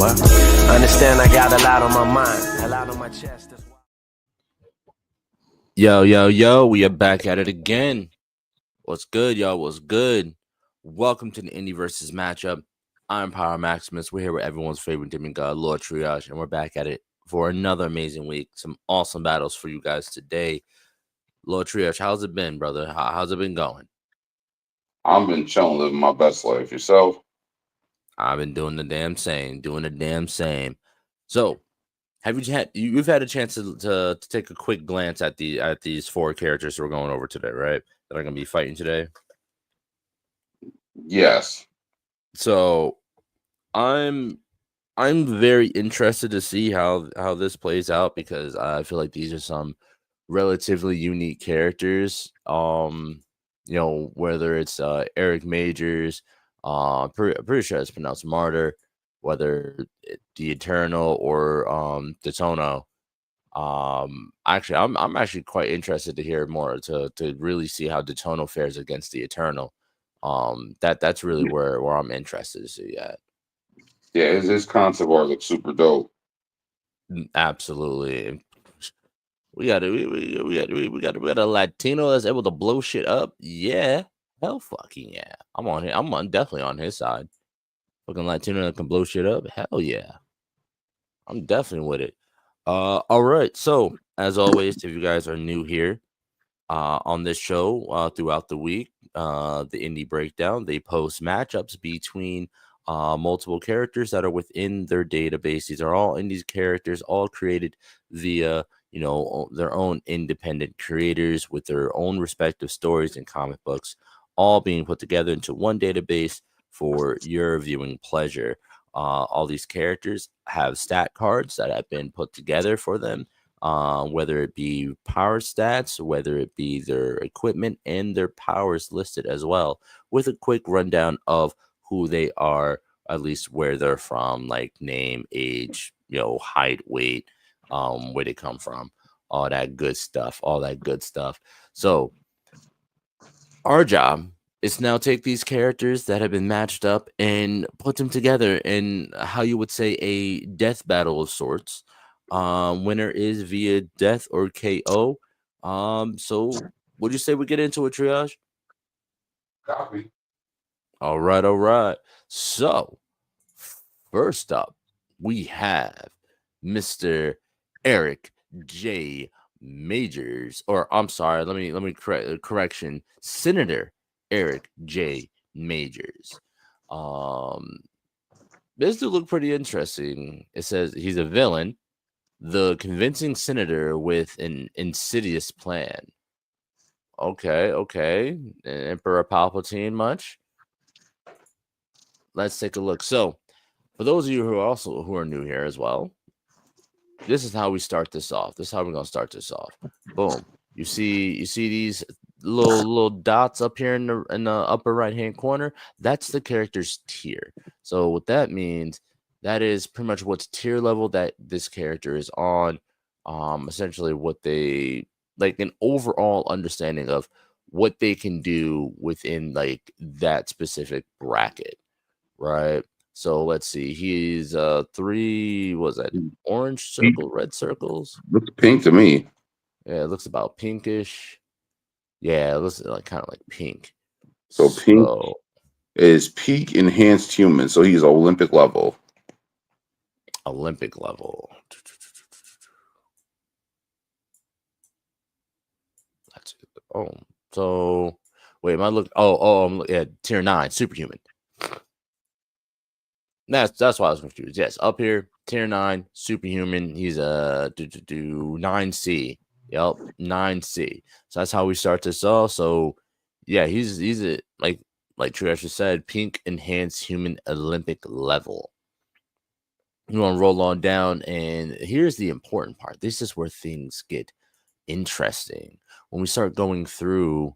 What? I understand I got a lot on my mind, a lot on my chest. Yo, we are back at it again. What's good, y'all? What's good? Welcome to the Idolverse Match-Up. I'm Power Maximus. We're here with everyone's favorite demigod, Lord Triage, and we're back at it for another amazing week. Some awesome battles for you guys today. Lord Triage, how's it been, brother? How's it been going? I've been chilling, living my best life. Yourself? I've been doing the damn same. So, you've had a chance to take a quick glance at these four characters we're going over today, right? That are going to be fighting today. Yes. So, I'm very interested to see how this plays out because I feel like these are some relatively unique characters. Whether it's Eric Majors, pretty sure it's pronounced Martyr, whether the Eternal or Detono. Actually, I'm actually quite interested to hear more to really see how Detono fares against the Eternal. That's really where I'm interested to see that. Yeah, his concept art looks super dope. Absolutely. We got a Latino that's able to blow shit up. Yeah, hell fucking yeah. I'm definitely on his side. Fucking Latino that can blow shit up. Hell yeah. I'm definitely with it. All right. So as always, if you guys are new here on this show throughout the week, the indie breakdown, they post matchups between multiple characters that are within their database. These are all indie characters, all created via their own independent creators with their own respective stories and comic books, all being put together into one database for your viewing pleasure. All these characters have stat cards that have been put together for them, whether it be power stats, whether it be their equipment and their powers listed as well, with a quick rundown of who they are, at least where they're from, like name, age, height, weight, where they come from, all that good stuff. So our job is now take these characters that have been matched up and put them together in how you would say a death battle of sorts. Winner is via death or KO. So would you say we get into a triage? Copy. All right. So first up, we have Mr. Eric J. Majors, or I'm sorry, let me correction, Senator Eric J. Majors. This dude look pretty interesting. It says he's a villain, the convincing senator with an insidious plan. Okay. Emperor Palpatine much? Let's take a look. So, for those of you who are new here as well, this is how we start this off. This is how we're gonna start this off. Boom. You see these little dots up here in the upper right hand corner. That's the character's tier. So what that means, that is pretty much what's tier level that this character is on. Essentially what they like, an overall understanding of what they can do within like that specific bracket, right? So let's see. He's 3. Was that orange circle, red circles? Looks pink to me. Yeah, it looks about pinkish. Yeah, it looks like kind of like pink. So pink is peak enhanced human. So he's Olympic level. Olympic level. That's so wait, am I look? Yeah, tier 9, superhuman. That's why I was confused. Yes, up here, tier 9, superhuman. He's a 9C. Yep, 9C. So that's how we start this off. So yeah, he's a like Trish said, pink enhanced human Olympic level. You want to roll on down, and here's the important part. This is where things get interesting. When we start going through,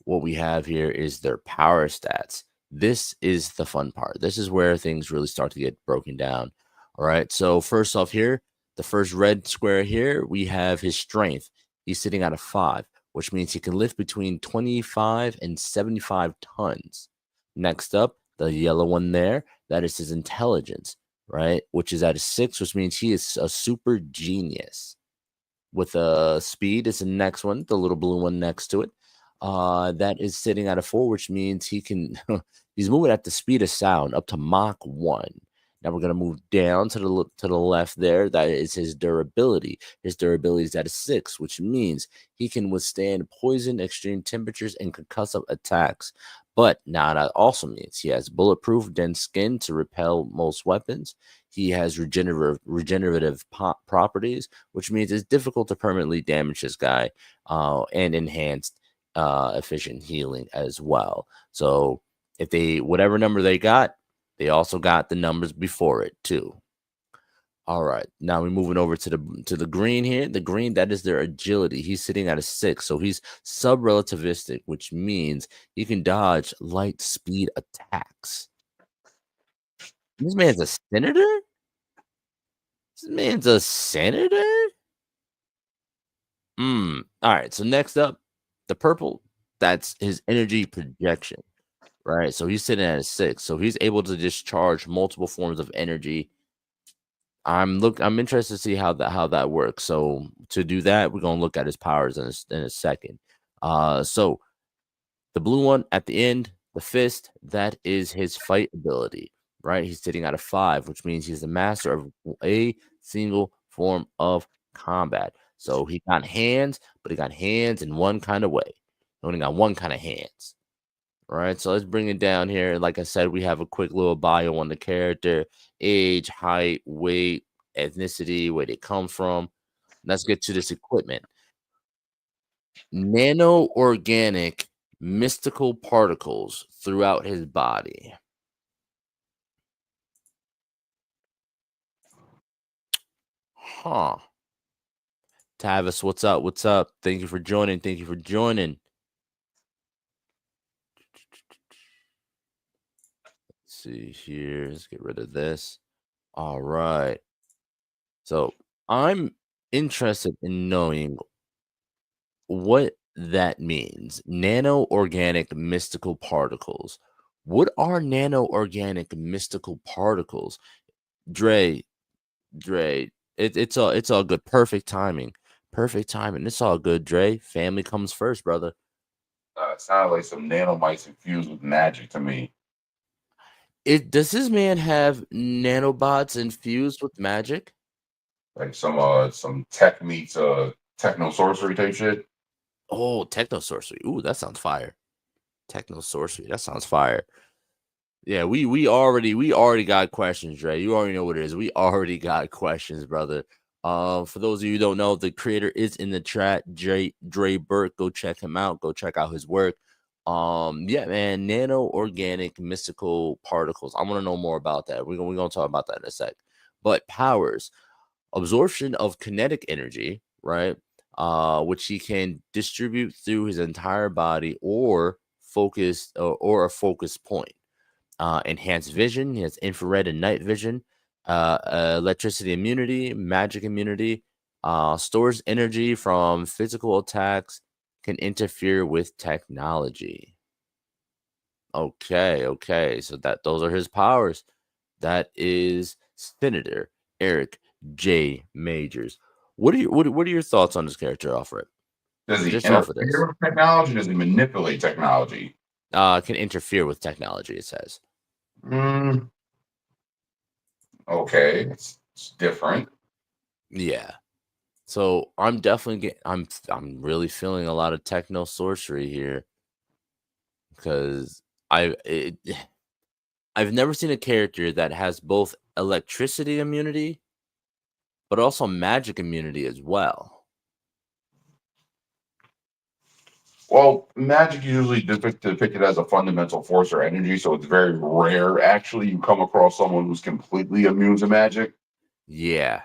what we have here is their power stats. This is the fun part. This is where things really start to get broken down. All right. So first off here, the first red square here, we have his strength. He's sitting at a 5, which means he can lift between 25 and 75 tons. Next up, the yellow one there, that is his intelligence. right? Which is at a 6, which means he is a super genius. With a speed is the next one, the little blue one next to it. That is sitting at a 4, which means he can he's moving at the speed of sound up to Mach 1. Now we're gonna move down to the left there. That is his durability. His durability is at a 6, which means he can withstand poison, extreme temperatures, and concussive attacks. But now that also means he has bulletproof, dense skin to repel most weapons. He has regenerative properties, which means it's difficult to permanently damage this guy, and enhanced efficient healing as well. So if they whatever number they got, they also got the numbers before it too. All right, now we're moving over to the green here. The green, that is their agility. He's sitting at a 6, so he's sub-relativistic, which means he can dodge light speed attacks. This man's a senator? This man's a senator? All right, so next up, the purple, that's his energy projection, right? So he's sitting at a 6, so he's able to discharge multiple forms of energy. I'm interested to see how that works. So to do that, we're gonna look at his powers in a second. So the blue one at the end, the fist, that is his fight ability, right? He's sitting at a 5, which means he's the master of a single form of combat. So he got hands, but he got hands in one kind of way. He only got one kind of hands. All right, so let's bring it down here. Like I said, we have a quick little bio on the character: age, height, weight, ethnicity, where they come from. Let's get to this equipment. Nano-organic mystical particles throughout his body. Huh. Tavis, what's up? What's up? Thank you for joining. Thank you for joining. Let's see here. Let's get rid of this. All right. So I'm interested in knowing what that means. Nano-organic mystical particles. What are nano-organic mystical particles? Dre, it's all good. Perfect timing. Perfect timing. It's all good, Dre. Family comes first, brother. It sounds like some nanomites infused with magic to me. Does this man have nanobots infused with magic? Like some tech meets techno sorcery type shit. Oh, techno sorcery. Ooh, that sounds fire. Techno sorcery. That sounds fire. Yeah, we already got questions, Dre. You already know what it is. We already got questions, brother. For those of you who don't know, the creator is in the chat, Dre Burke. Go check him out. Go check out his work. Yeah, man, nano-organic mystical particles. I want to know more about that. We're gonna talk about that in a sec. But powers, absorption of kinetic energy, right? Which he can distribute through his entire body or a focus point. Enhanced vision. He has infrared and night vision. Electricity immunity, magic immunity. Stores energy from physical attacks. Can interfere with technology. Okay. So those are his powers. That is Senator Eric J. Majors. What are your thoughts on this character, Alfred? Does he Just off of this. interfere with technology? Does he manipulate technology? Can interfere with technology, it says. Okay, it's different. Yeah. So I'm definitely I'm really feeling a lot of techno sorcery here because I've never seen a character that has both electricity immunity but also magic immunity as well. Well, magic is usually depicted as a fundamental force or energy, so it's very rare actually you come across someone who's completely immune to magic. Yeah.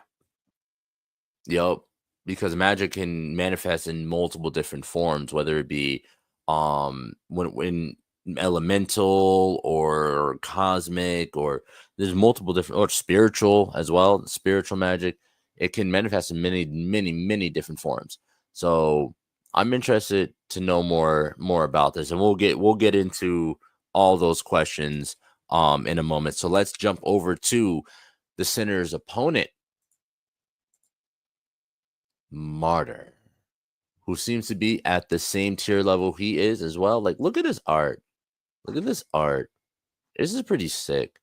Yep. Because magic can manifest in multiple different forms, whether it be when elemental or cosmic, or there's multiple different, or spiritual as well. Spiritual magic, it can manifest in many different forms. So I'm interested to know more about this, and we'll get into all those questions in a moment. So let's jump over to the Sinner's opponent, Martyr, who seems to be at the same tier level he is as well. Like, look at his art. Look at this art. This is pretty sick.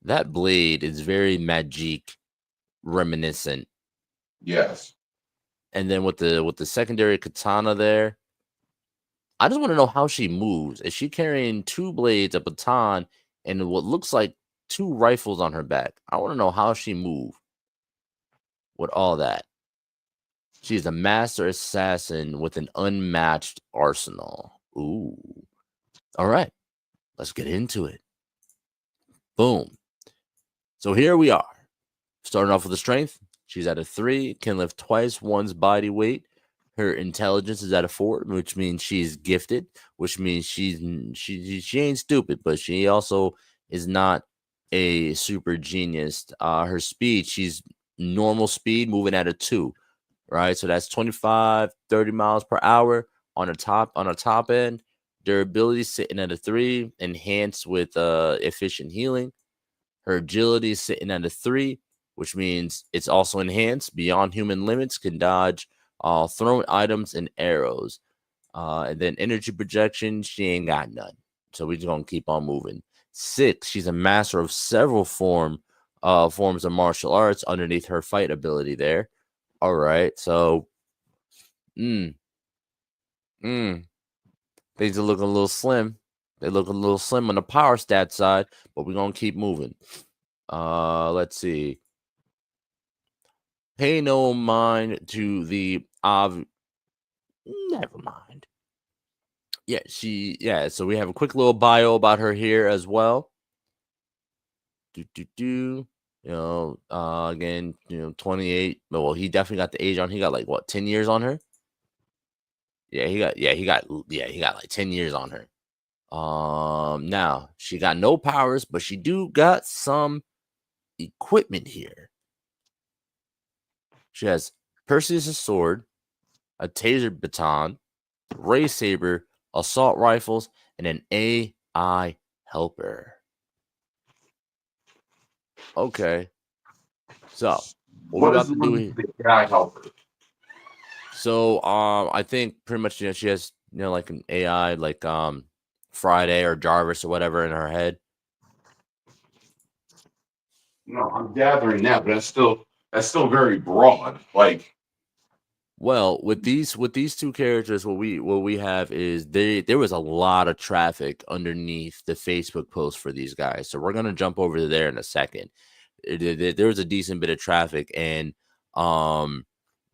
That blade is very magic reminiscent. Yes. And then with the secondary katana there, I just want to know how she moves. Is she carrying 2 blades, a baton, and what looks like 2 rifles on her back? I want to know how she moves with all that. She's a master assassin with an unmatched arsenal. Ooh. All right. Let's get into it. Boom. So here we are. Starting off with the strength. She's at a 3, can lift twice one's body weight. Her intelligence is at a 4, which means she's gifted, which means she ain't stupid, but she also is not a super genius. Her speed, she's normal speed, moving at a 2, right? So that's 25, 30 miles per hour on a top end. Durability sitting at a 3, enhanced with efficient healing. Her agility is sitting at a 3, which means it's also enhanced beyond human limits, can dodge thrown items and arrows. And then energy projection, she ain't got none. So we're just gonna keep on moving. 6, she's a master of several forms of martial arts underneath her fight ability there. All right, so things are looking a little slim. They look a little slim on the power stat side, but we're gonna keep moving. Let's see. Pay no mind to the never mind. Yeah, so we have a quick little bio about her here as well. Again, 28. Well, he definitely got the age on. He got like what, 10 years on her? He got like 10 years on her. Now she got no powers, but she do got some equipment here. She has Perseus' sword, a taser baton, ray saber, assault rifles, and an AI helper. Okay. So what we about to do here? The AI helper? So I think pretty much she has like an AI like Friday or Jarvis or whatever in her head. No, I'm gathering that, but that's still very broad. Like, well, with these 2 characters, what we have is there was a lot of traffic underneath the Facebook post for these guys. So we're gonna jump over there in a second. There was a decent bit of traffic, and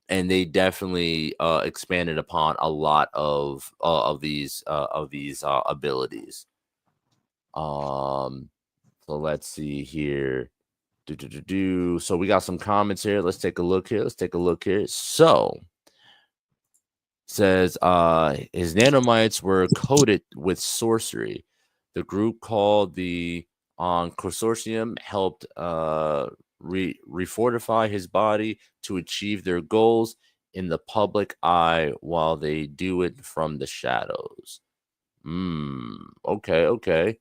they definitely expanded upon a lot of these abilities. So let's see here. So we got some comments here. Let's take a look here. So says his nanomites were coated with sorcery. The group called the consortium helped refortify his body to achieve their goals in the public eye while they do it from the shadows. Okay.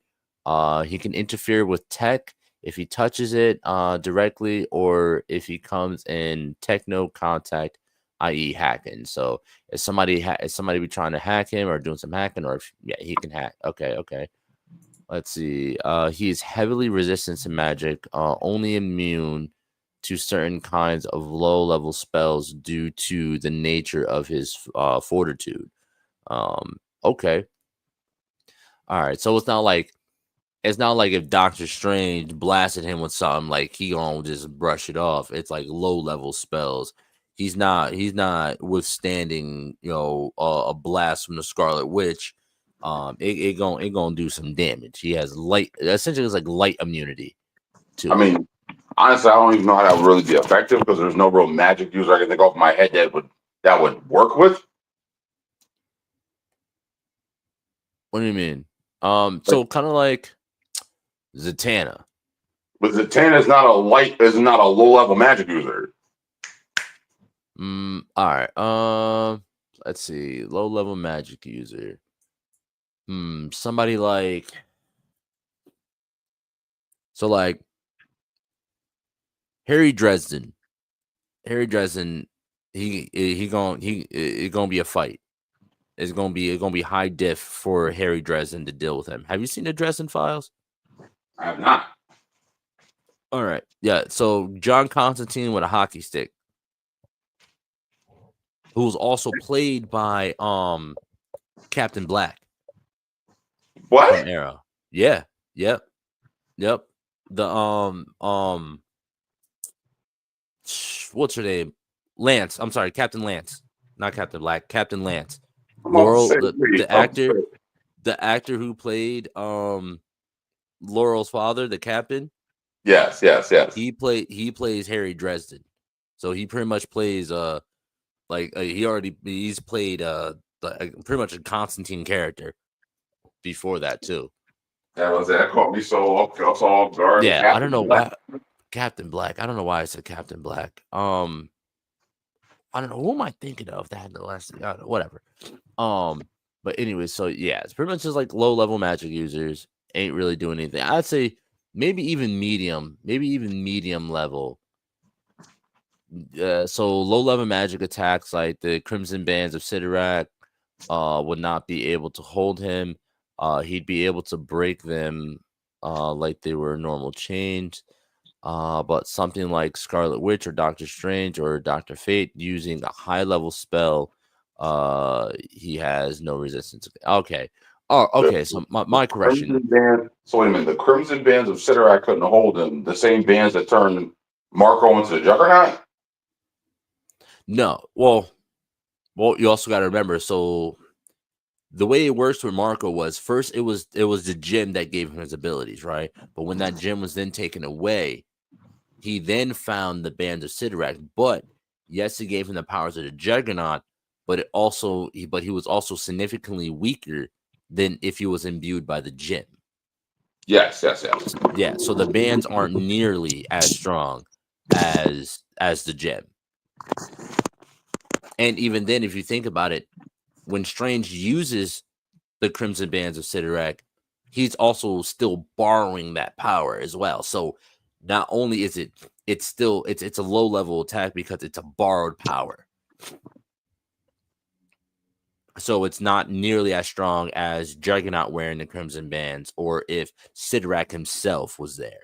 He can interfere with tech if he touches it directly, or if he comes in techno contact, i.e. hacking. So if somebody be trying to hack him or doing some hacking, or he can hack. Okay. Let's see. He is heavily resistant to magic, only immune to certain kinds of low-level spells due to the nature of his fortitude. Okay. All right. So it's not like if Doctor Strange blasted him with something, like he gonna just brush it off. It's like low-level spells. He's not withstanding, a blast from the Scarlet Witch. It gonna do some damage. He has essentially it's like light immunity to I mean, honestly, I don't even know how that would really be effective because there's no real magic user I can think off my head that would work with. What do you mean? So kind of like Zatanna. But Zatanna is not a low level magic user. All right. Let's see. Low level magic user. Somebody like. So like. Harry Dresden. Harry Dresden. It's gonna be a fight. It's gonna be high diff for Harry Dresden to deal with him. Have you seen the Dresden Files? I have not. All right, yeah. So John Constantine with a hockey stick, who was also played by Captain Black What? from Arrow. Yeah, yep. The what's her name? Lance. I'm sorry, Captain Lance, not Captain Black. Captain Lance. I'm about to Laurel, say, the actor who played Laurel's father, the captain. Yes. He plays Harry Dresden, so he pretty much plays he's played pretty much a Constantine character before that too. That caught me so off guard. Yeah, Captain I don't know Black. why Captain Black. I don't know why I said Captain Black. I don't know who am I thinking of that had the last whatever. But anyway, so yeah, it's pretty much just like low level magic users ain't really doing anything. I'd say maybe even medium level. So low level magic attacks like the Crimson Bands of Sidorak would not be able to hold him. He'd be able to break them like they were normal chains. But something like Scarlet Witch or Doctor Strange or Dr. Fate using a high level spell, he has no resistance. Okay. Oh, okay. So my correction. So wait a minute. The Crimson Bands of Sidorak couldn't hold him. The same bands that turned Marco into the Juggernaut? No. Well, you also got to remember. So the way it works with Marco was first it was the gem that gave him his abilities, right? But when that gem was then taken away, he then found the Bands of Sidorak. But yes, it gave him the powers of the Juggernaut, but he was also significantly weaker than if he was imbued by the gem. Yes. Yeah, so the bands aren't nearly as strong as the gem. And even then, if you think about it, when Strange uses the Crimson Bands of Sidorak, he's also still borrowing that power as well. So not only is it's a low level attack because it's a borrowed power. So it's not nearly as strong as Juggernaut wearing the Crimson Bands or if Sidorak himself was there.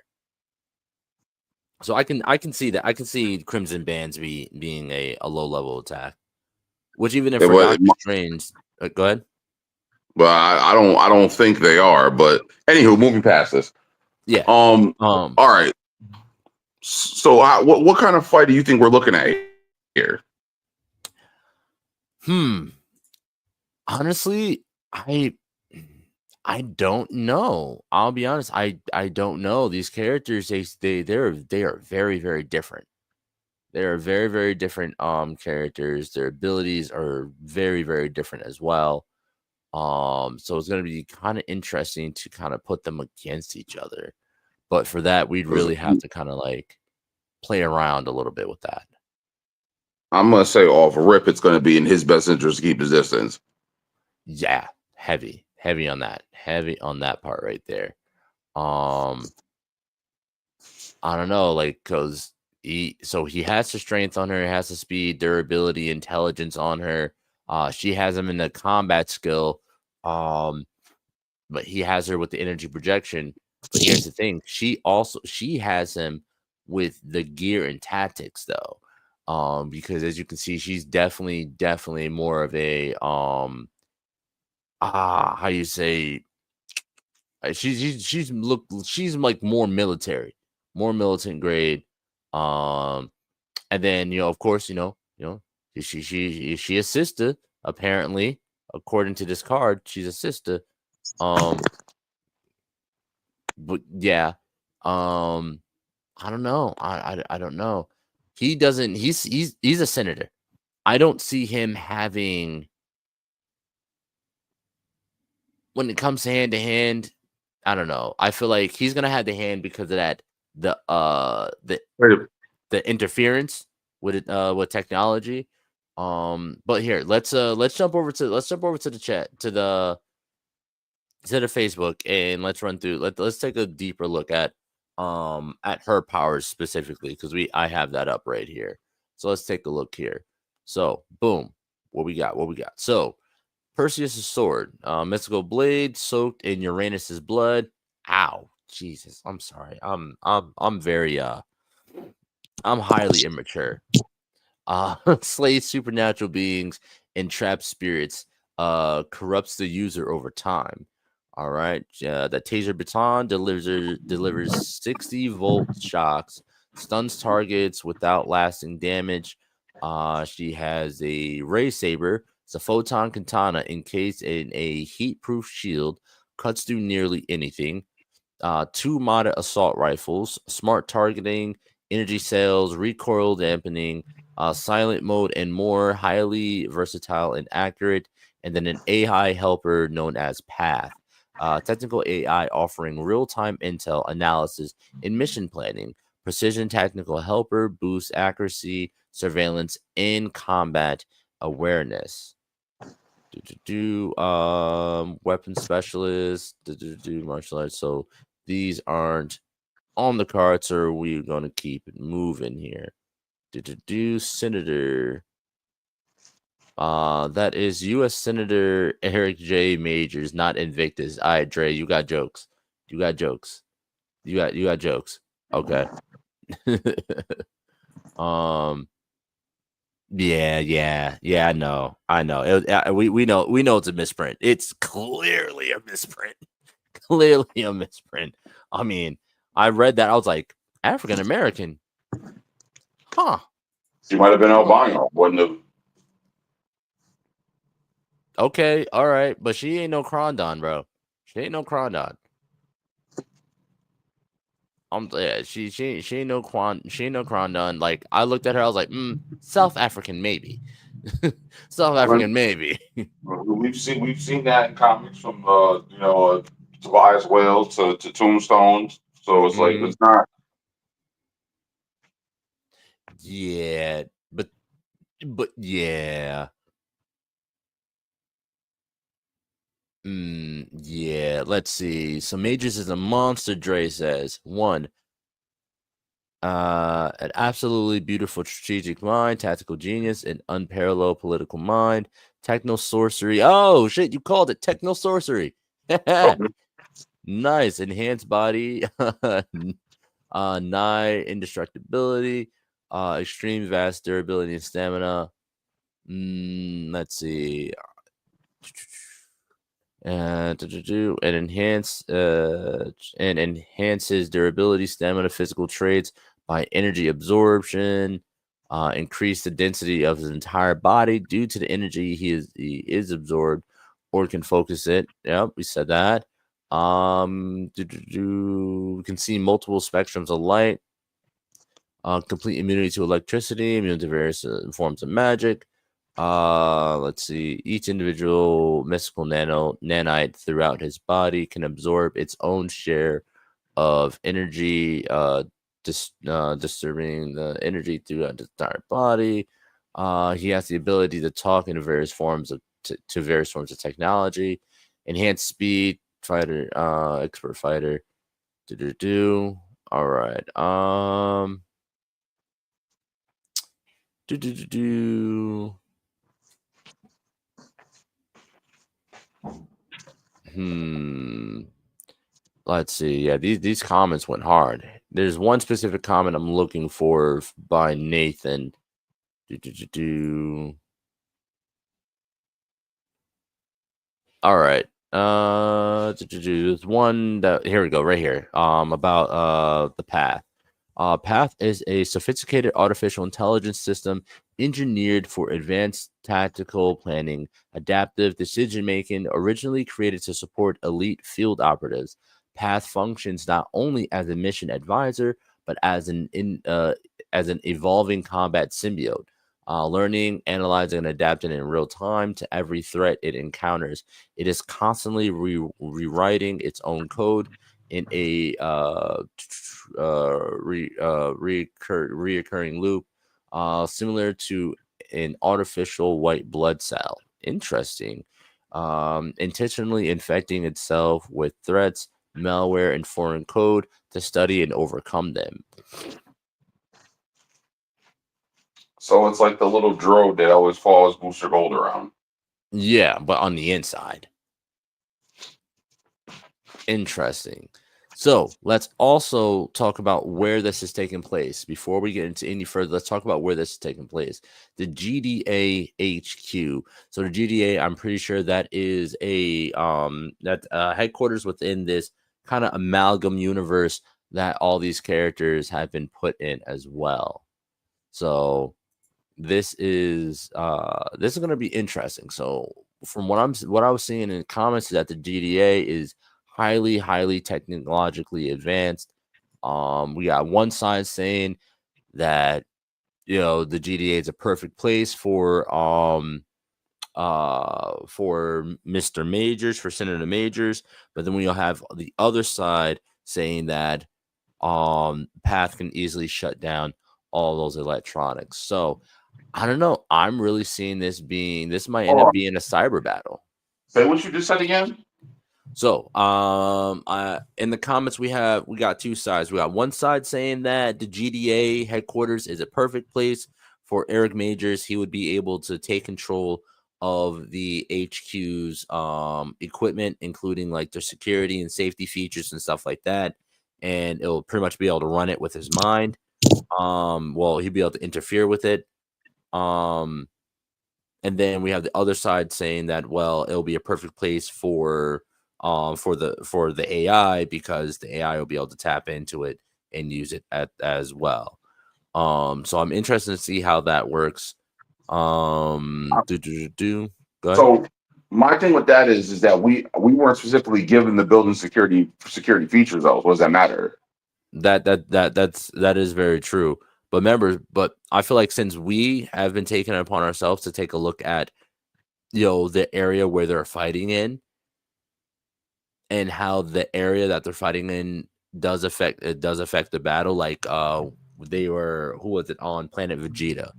So I can see that. I can see Crimson Bands being a low level attack. Which even if for Doctor Strange, go ahead. But I don't think they are. But anywho, moving past this. Yeah. All right. So what kind of fight do you think we're looking at here? Honestly, I don't know. I'll be honest. I don't know. These characters, they are very, very different. They are very, very different characters. Their abilities are very, very different as well. So it's gonna be kind of interesting to kind of put them against each other. But for that, we'd really have to kind of like play around a little bit with that. I'm gonna say off rip, it's gonna be in his best interest to keep his distance. Yeah, heavy on that part right there. I don't know, like because he has the strength on her, he has the speed, durability, intelligence on her. She has him in the combat skill, but he has her with the energy projection. But here's the thing: she has him with the gear and tactics, though. Because as you can see, she's definitely more of a how you say she's like more militant grade. And then of course, she a sister, apparently, according to this card, she's a sister. But yeah, I don't know. I don't know. He doesn't. He's a senator. I don't see him having. When it comes to hand, I don't know. I feel like he's gonna have the hand because of that the interference with it with technology. But here let's jump over to the chat to the Facebook and let's run through. Let's take a deeper look at at her powers specifically, because I have that up right here. So let's take a look here. So boom, what we got? So Perseus' sword, mystical blade soaked in Uranus's blood. Ow, Jesus, I'm sorry. I'm very I'm highly immature. Slays supernatural beings and traps spirits. Corrupts the user over time. All right. The taser baton delivers 60-volt shocks, stuns targets without lasting damage. She has a ray saber. It's a photon katana encased in a heat-proof shield, cuts through nearly anything. 2 modded assault rifles, smart targeting, energy cells, recoil dampening, silent mode, and more, highly versatile and accurate. And then an AI helper known as Path, technical AI offering real-time intel analysis and mission planning. Precision technical helper boosts accuracy, surveillance, and combat awareness. Weapon specialist, martial arts. So these aren't on the cards, or are we going to keep it moving here? Senator. That is U.S. Senator Eric J. Majors, not Invictus. All right, Dre, you got jokes. You got jokes. Okay. Yeah. I know. We know it's a misprint. It's clearly a misprint. I mean, I read that. I was like, African American. Huh. She might have been albino. Wouldn't have. Okay, all right, but she ain't no Crondon, bro. She ain't no Crondon. She ain't no Crondon. Like, I looked at her, I was like, South African maybe. South African maybe. We've seen that in comics from Tobias Whales to Tombstones. So it's like it's not. Yeah, but yeah. Yeah, let's see. So Majors is a monster, Dre says. 1. An absolutely beautiful strategic mind, tactical genius, and unparalleled political mind. Techno sorcery. Oh shit, you called it techno sorcery. Nice. Enhanced body. Nigh indestructibility. Extreme vast durability and stamina. Let's see. And enhances durability, stamina, physical traits by energy absorption. Increase the density of his entire body due to the energy he is absorbed, or can focus it. Yep, we said that. We can see multiple spectrums of light. Complete immunity to electricity, immune to various forms of magic. Let's see. Each individual mystical nanite throughout his body can absorb its own share of energy, disturbing the energy throughout the entire body. He has the ability to talk in various forms of various forms of technology. Enhanced speed, fighter, expert fighter. All right. Let's see. Yeah, these comments went hard. There's one specific comment I'm looking for by Nathan. All right. There's one that here we go, right here. About the Path. Path is a sophisticated artificial intelligence system engineered for advanced tactical planning, adaptive decision making, originally created to support elite field operatives. Path functions not only as a mission advisor, but as an evolving combat symbiote, learning, analyzing, and adapting in real time to every threat it encounters. It is constantly rewriting its own code in a reoccurring loop, similar to an artificial white blood cell. Interesting. Intentionally infecting itself with threats malware, and foreign code to study and overcome them. So it's like the little drone that always follows Booster Gold around. Yeah, but on the inside. Interesting. So let's also talk about where this is taking place. Before we get into any further, let's talk about where this is taking place. The GDA HQ. So the GDA, I'm pretty sure that is a headquarters within this kind of amalgam universe that all these characters have been put in as well. So this is going to be interesting. So from what I was seeing in the comments is that the GDA is highly technologically advanced. We got one side saying that the GDA is a perfect place for Mr. Majors, for Senator Majors, but then we'll have the other side saying that Path can easily shut down all those electronics. So I don't know. I'm really seeing this might end up being a cyber battle. Say what you just said again. So, in the comments we got two sides. We got one side saying that the GDA headquarters is a perfect place for Eric Majors. He would be able to take control of the HQ's equipment, including like their security and safety features and stuff like that. And it'll pretty much be able to run it with his mind. Well, he'd be able to interfere with it. And then we have the other side saying that, well, it'll be a perfect place for the AI, because the AI will be able to tap into it and use it as well. So I'm interested to see how that works. Go ahead. So my thing with that is that we weren't specifically given the building security features though. What does that matter? That is very true. But remember, I feel like since we have been taking it upon ourselves to take a look at the area where they're fighting in, and how the area that they're fighting in does affect the battle. Like they were, who was it, on planet Vegeta?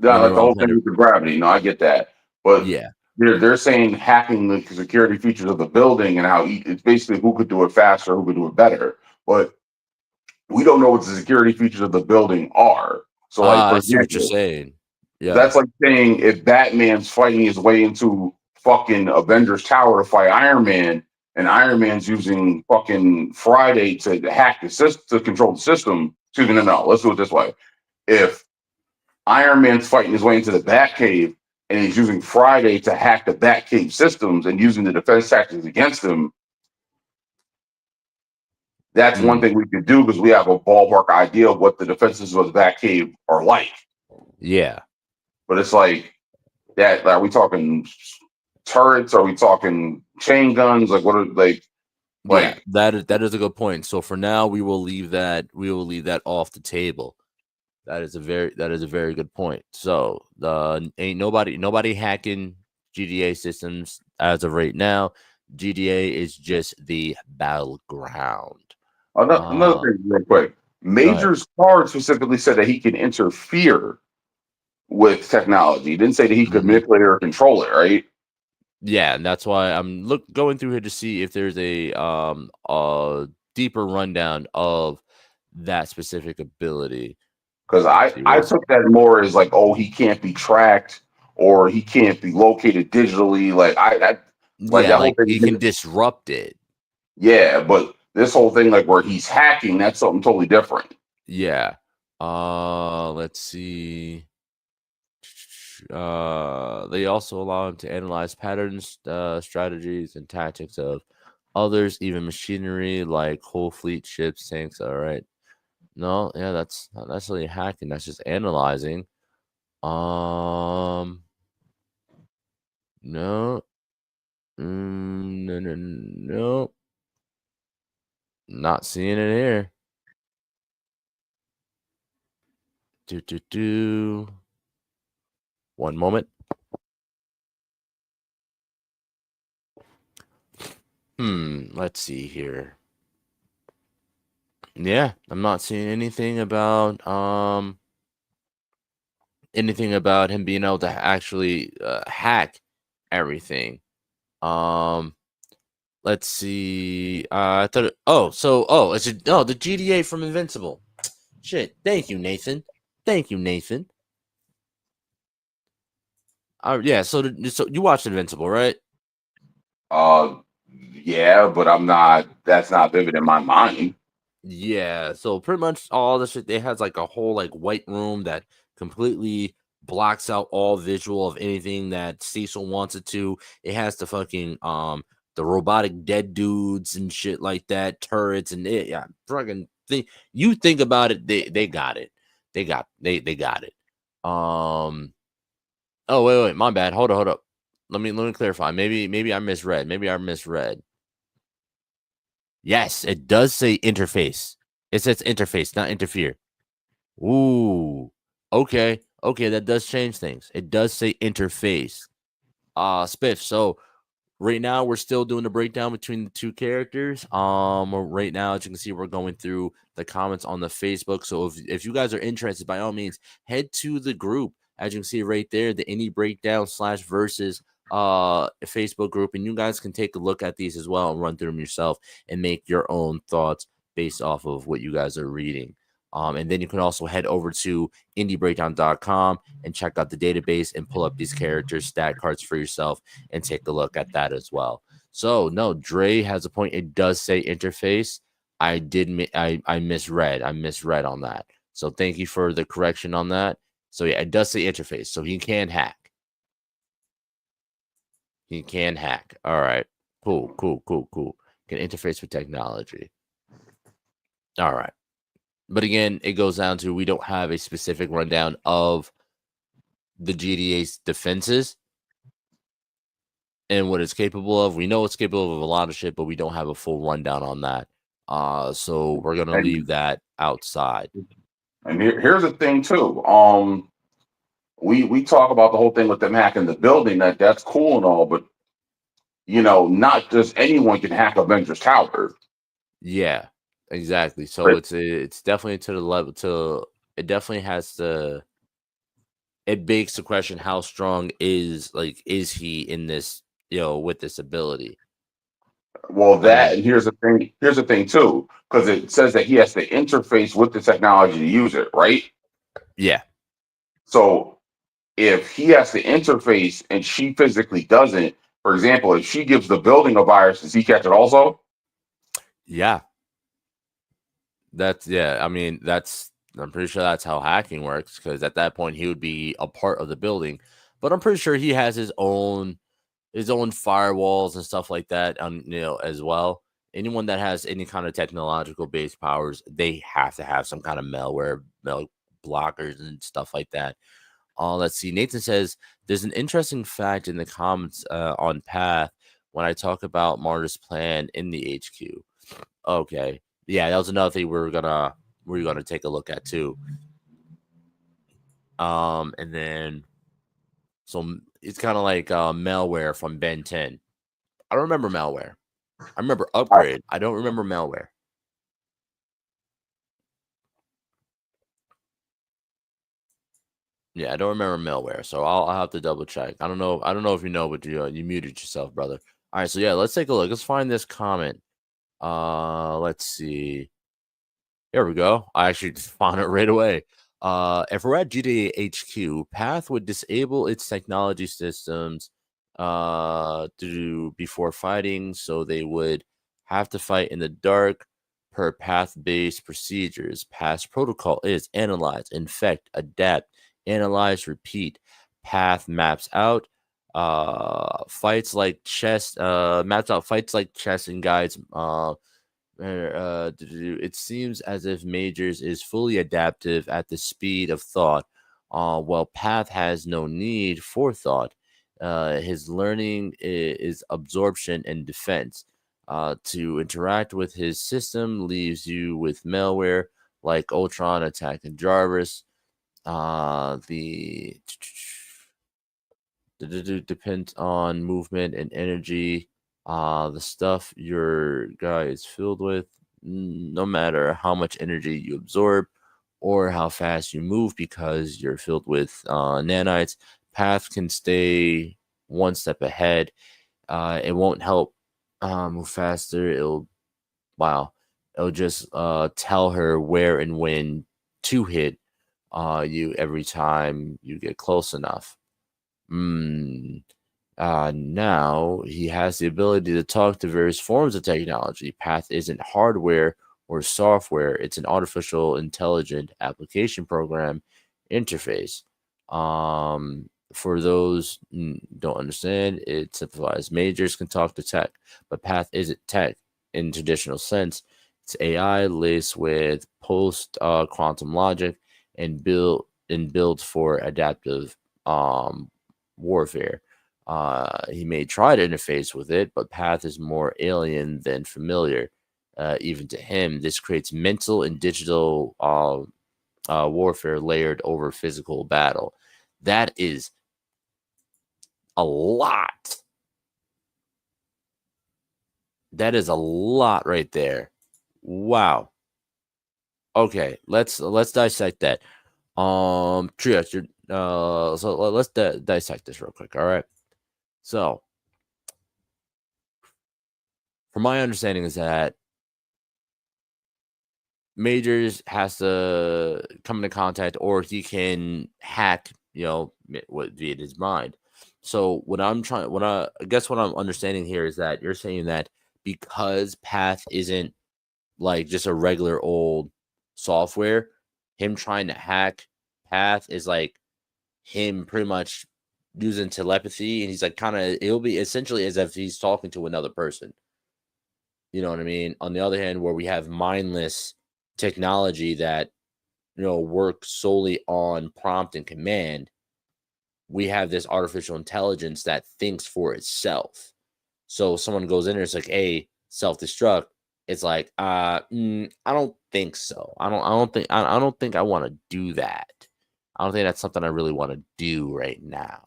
Yeah, like the whole thing with the gravity. No, I get that, but yeah, they're saying hacking the security features of the building and how it's basically who could do it faster, who could do it better. But we don't know what the security features of the building are. So, like, for I see example, what you're saying. Yeah, that's like saying if Batman's fighting his way into fucking Avengers Tower to fight Iron Man, and Iron Man's using fucking Friday to hack the system, to control the system. Excuse me, no. Let's do it this way. If Iron Man's fighting his way into the Batcave and he's using Friday to hack the Batcave systems and using the defense tactics against him, that's one thing we could do because we have a ballpark idea of what the defenses of the Batcave are like. Yeah. But it's like that. Are we talking turrets? Are we talking chain guns? Like what are yeah, that is a good point. So for now, we will leave that off the table. That is a very good point. So ain't nobody hacking GDA systems as of right now. GDA is just the battleground. Another thing, real quick. Major's card specifically said that he can interfere with technology. He didn't say that he could manipulate it or control it, right? Yeah, and that's why I'm going through here to see if there's a deeper rundown of that specific ability. Because I took that more as like, oh, he can't be tracked or he can't be located digitally. He can disrupt it. Yeah, but this whole thing, like where he's hacking, that's something totally different. Yeah. Let's see. They also allow him to analyze patterns, strategies, and tactics of others, even machinery like whole fleet ships, tanks. All right. No, yeah, that's not necessarily hacking. That's just analyzing. No. No. Not seeing it here. One moment. Let's see here. Yeah, I'm not seeing anything about him being able to actually hack everything. Let's see. I thought. It's the GDA from Invincible. Shit. Thank you, Nathan. Thank you, Nathan. Yeah. So you watched Invincible, right? Yeah, but I'm not. That's not vivid in my mind. Yeah. So pretty much all the shit they has like a whole like white room that completely blocks out all visual of anything that Cecil wants it to. It has the fucking the robotic dead dudes and shit like that, turrets and it. Yeah, fucking thing. You think about it, they got it. They got it. Oh wait, my bad. Hold up. Let me clarify. Maybe I misread. Yes, it does say interface. It says interface, not interfere. Ooh. Okay. Okay, that does change things. It does say interface. Spiff. So right now we're still doing the breakdown between the two characters. Right now, as you can see, we're going through the comments on the Facebook. So if you guys are interested, by all means, head to the group. As you can see right there, the indie breakdown / versus Facebook group, and you guys can take a look at these as well and run through them yourself and make your own thoughts based off of what you guys are reading. And then you can also head over to indiebreakdown.com and check out the database and pull up these characters stat cards for yourself and take a look at that as well. So no, Dre has a point. It does say interface. I misread. I misread on that. So thank you for the correction on that. So yeah, it does say interface. So he can hack. He can hack. All right. Cool. Can interface with technology. All right. But again, it goes down to we don't have a specific rundown of the GDA's defenses and what it's capable of. We know it's capable of a lot of shit, but we don't have a full rundown on that. So we're gonna leave that outside. And here's the thing too. We talk about the whole thing with them hacking the building. That's cool and all, but not just anyone can hack Avengers Tower. Yeah, exactly. So it's definitely to the level to it definitely has to. It begs the question: how strong is he in this? With this ability. Well, and here's the thing. Here's the thing too, because it says that he has to interface with the technology to use it, right? Yeah. So if he has to interface and she physically doesn't, for example, if she gives the building a virus, does he catch it also? Yeah. I mean, I'm pretty sure that's how hacking works, because at that point he would be a part of the building. But I'm pretty sure he has his own firewalls and stuff like that, as well. Anyone that has any kind of technological based powers, they have to have some kind of malware blockers and stuff like that. Let's see. Nathan says there's an interesting fact in the comments on Path when I talk about Martyr's plan in the HQ. Okay, yeah, that was another thing we're gonna take a look at too. And then so it's kind of like malware from Ben 10. I don't remember malware. I remember upgrade. I don't remember malware. Yeah, I don't remember malware, so I'll have to double check. I don't know if you know, but you muted yourself, brother. All right, so yeah, let's take a look. Let's find this comment. Let's see. Here we go. I actually found it right away. If we're at GTA HQ, Path would disable its technology systems before fighting, so they would have to fight in the dark per path-based procedures. Path's protocol is analyze, infect, adapt, analyze, repeat. Path maps out fights like chess, and guides it seems as if Majors is fully adaptive at the speed of thought, while Path has no need for thought. His learning is absorption and defense. To interact with his system leaves you with malware like Ultron attacking Jarvis. The depends on movement and energy. The stuff your guy is filled with, no matter how much energy you absorb or how fast you move, because you're filled with nanites, Path can stay one step ahead. It won't help move faster. It'll just tell her where and when to hit you every time you get close enough. Now he has the ability to talk to various forms of technology. Path isn't hardware or software, it's an artificial intelligent application program interface. For those don't understand, it simplifies. Majors can talk to tech, but Path isn't tech in traditional sense. It's AI laced with post quantum logic and built for adaptive warfare. He may try to interface with it, but Path is more alien than familiar. Even to him, this creates mental and digital warfare layered over physical battle. That is a lot. That is a lot right there. Wow. Okay, let's dissect that. Triage, so let's dissect this real quick. All right. So, from my understanding, is that Majors has to come into contact, or he can hack, via his mind. So what I'm understanding here is that you're saying that because Path isn't like just a regular old software, him trying to hack Path is like him pretty much using telepathy, and he's like it'll be essentially as if he's talking to another person. You know what I mean? On the other hand, where we have mindless technology that works solely on prompt and command, we have this artificial intelligence that thinks for itself. So someone goes in there, it's like, hey, self-destruct. It's like, I don't think so. I don't think I want to do that. I don't think that's something I really want to do right now.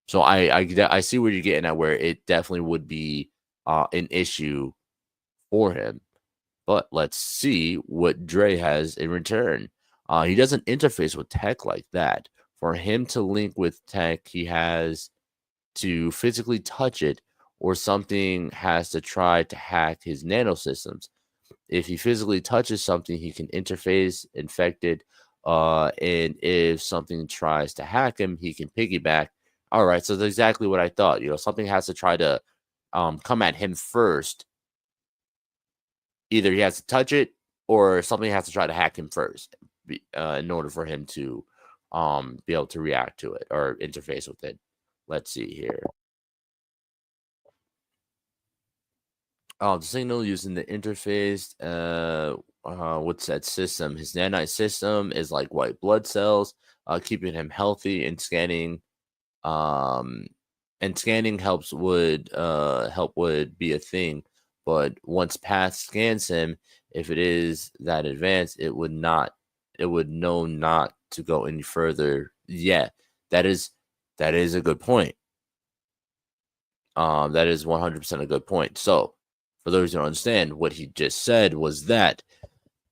So I see where you're getting at, where it definitely would be an issue for him. But let's see what Dre has in return. He doesn't interface with tech like that. For him to link with tech, he has to physically touch it, or something has to try to hack his nanosystems. If he physically touches something, he can interface, infect it, and if something tries to hack him, he can piggyback. All right, so that's exactly what I thought. Something has to try to come at him first. Either he has to touch it, or something has to try to hack him first in order for him to be able to react to it or interface with it. Let's see here. The signal using the interface, what's that system? His nanite system is like white blood cells, keeping him healthy, and scanning help would be a thing. But once Path scans him, if it is that advanced, it would know not to go any further. Yeah, that is a good point. That is 100% a good point. So, for those who don't understand, what he just said was that,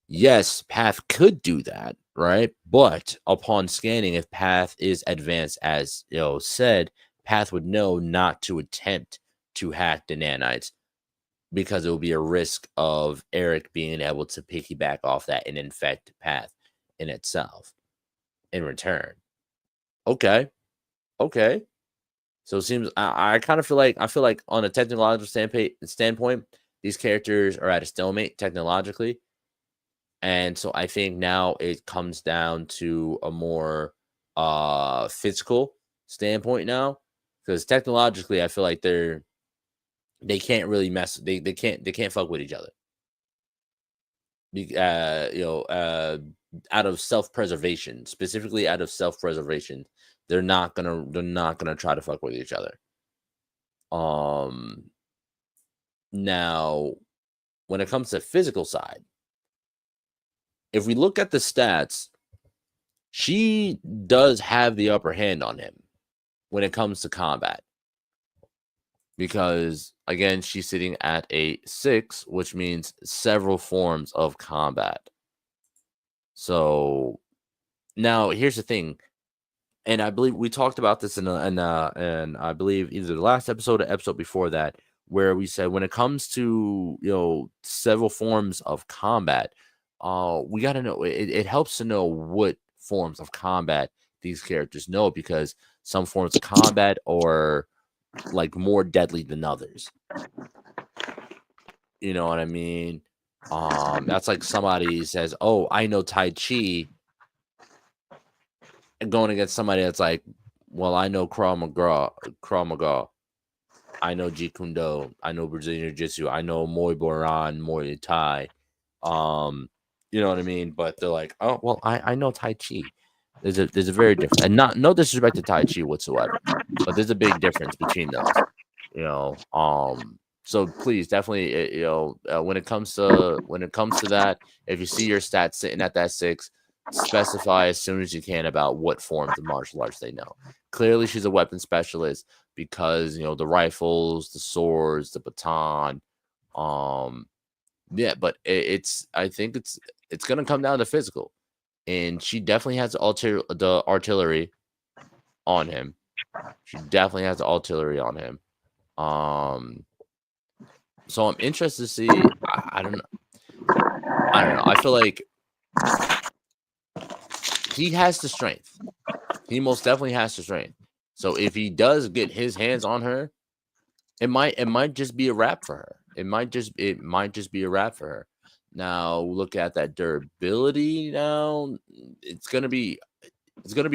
yes, Path could do that, right? But upon scanning, if Path is advanced, as said, Path would know not to attempt to hack the nanites, because it will be a risk of Eric being able to piggyback off that and infect Path in itself in return. Okay. So it seems I kind of feel like on a technological standpoint, these characters are at a stalemate technologically. And so I think now it comes down to a more physical standpoint now, because technologically I feel like they can't really they can't fuck with each other. Out of self-preservation, specifically out of self-preservation, they're not gonna try to fuck with each other. Now, when it comes to physical side, if we look at the stats, she does have the upper hand on him when it comes to combat, because again, she's sitting at a 6, which means several forms of combat. So now here's the thing, and I believe we talked about this in I believe either the last episode or episode before that, where we said when it comes to several forms of combat, we got to know. It helps to know what forms of combat these characters know, because some forms of combat are like more deadly than others. You know what I mean? That's like somebody says, "Oh, I know Tai Chi," and going against somebody that's like, "Well, I know Krav Maga, I know Jeet Kune Do, I know Brazilian Jiu-Jitsu, I know Muay Boran, Muay Thai." You know what I mean? But they're like, "Oh, well, I know Tai Chi." There's a very different, and no disrespect to Tai Chi whatsoever, but there's a big difference between those. So please, definitely, when it comes to that, if you see your stats sitting at that 6, specify as soon as you can about what forms of martial arts they know. Clearly, she's a weapon specialist because the rifles, the swords, the baton. Yeah, but I think it's gonna come down to physical, and she definitely has the artillery on him. She definitely has the artillery on him. So I'm interested to see. I don't know. I feel like he has the strength. He most definitely has the strength. So if he does get his hands on her, it might just be a wrap for her. It might just be a wrap for her. Now look at that durability. Now it's gonna be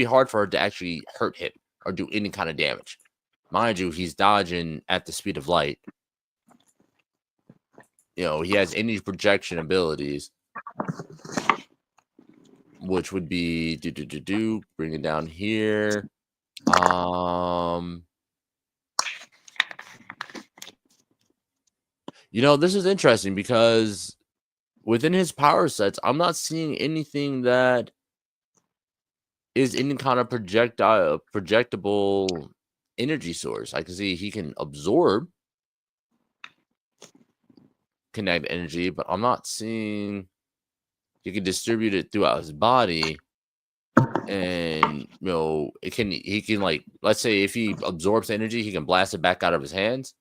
hard for her to actually hurt him or do any kind of damage. Mind you, he's dodging at the speed of light. He has any projection abilities, which would be bring it down here. This is interesting because within his power sets, I'm not seeing anything that is any kind of projectable energy source. I can see he can absorb kinetic energy, but I'm not seeing he can distribute it throughout his body. And he can, like, let's say if he absorbs energy, he can blast it back out of his hands.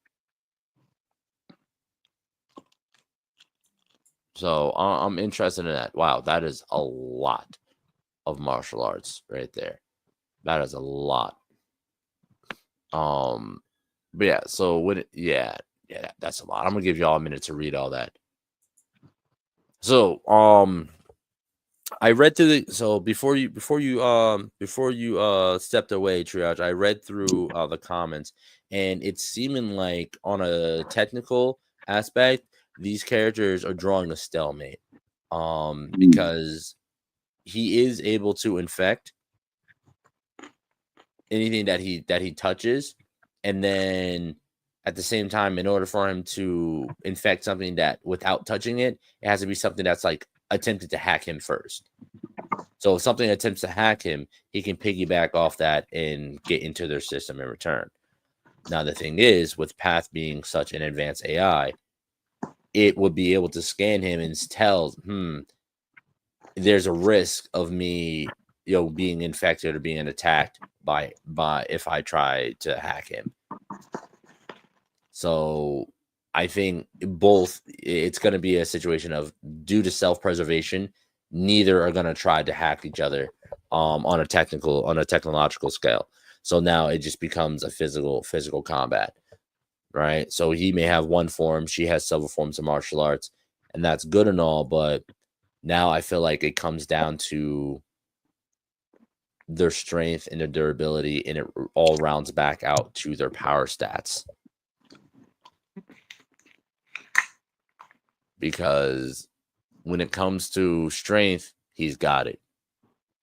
So I'm interested in that. Wow, that is a lot of martial arts right there. That is a lot. But yeah, so that's a lot. I'm gonna give y'all a minute to read all that. So I read through before you stepped away, Triage, I read through the comments, and it's seeming like on a technical aspect, these characters are drawing a stalemate. Because he is able to infect anything that he touches, and then at the same time, in order for him to infect something that without touching it, it has to be something that's like attempted to hack him first. So if something attempts to hack him, he can piggyback off that and get into their system in return. Now, the thing is, with Path being such an advanced AI, it would be able to scan him and tell, there's a risk of me, being infected or being attacked by if I try to hack him. So I think it's going to be a situation of, due to self-preservation, neither are going to try to hack each other on a technological scale. So now it just becomes a physical combat, right? So he may have one form, she has several forms of martial arts, and that's good and all, but now I feel like it comes down to their strength and their durability, and it all rounds back out to their power stats. Because when it comes to strength, he's got it.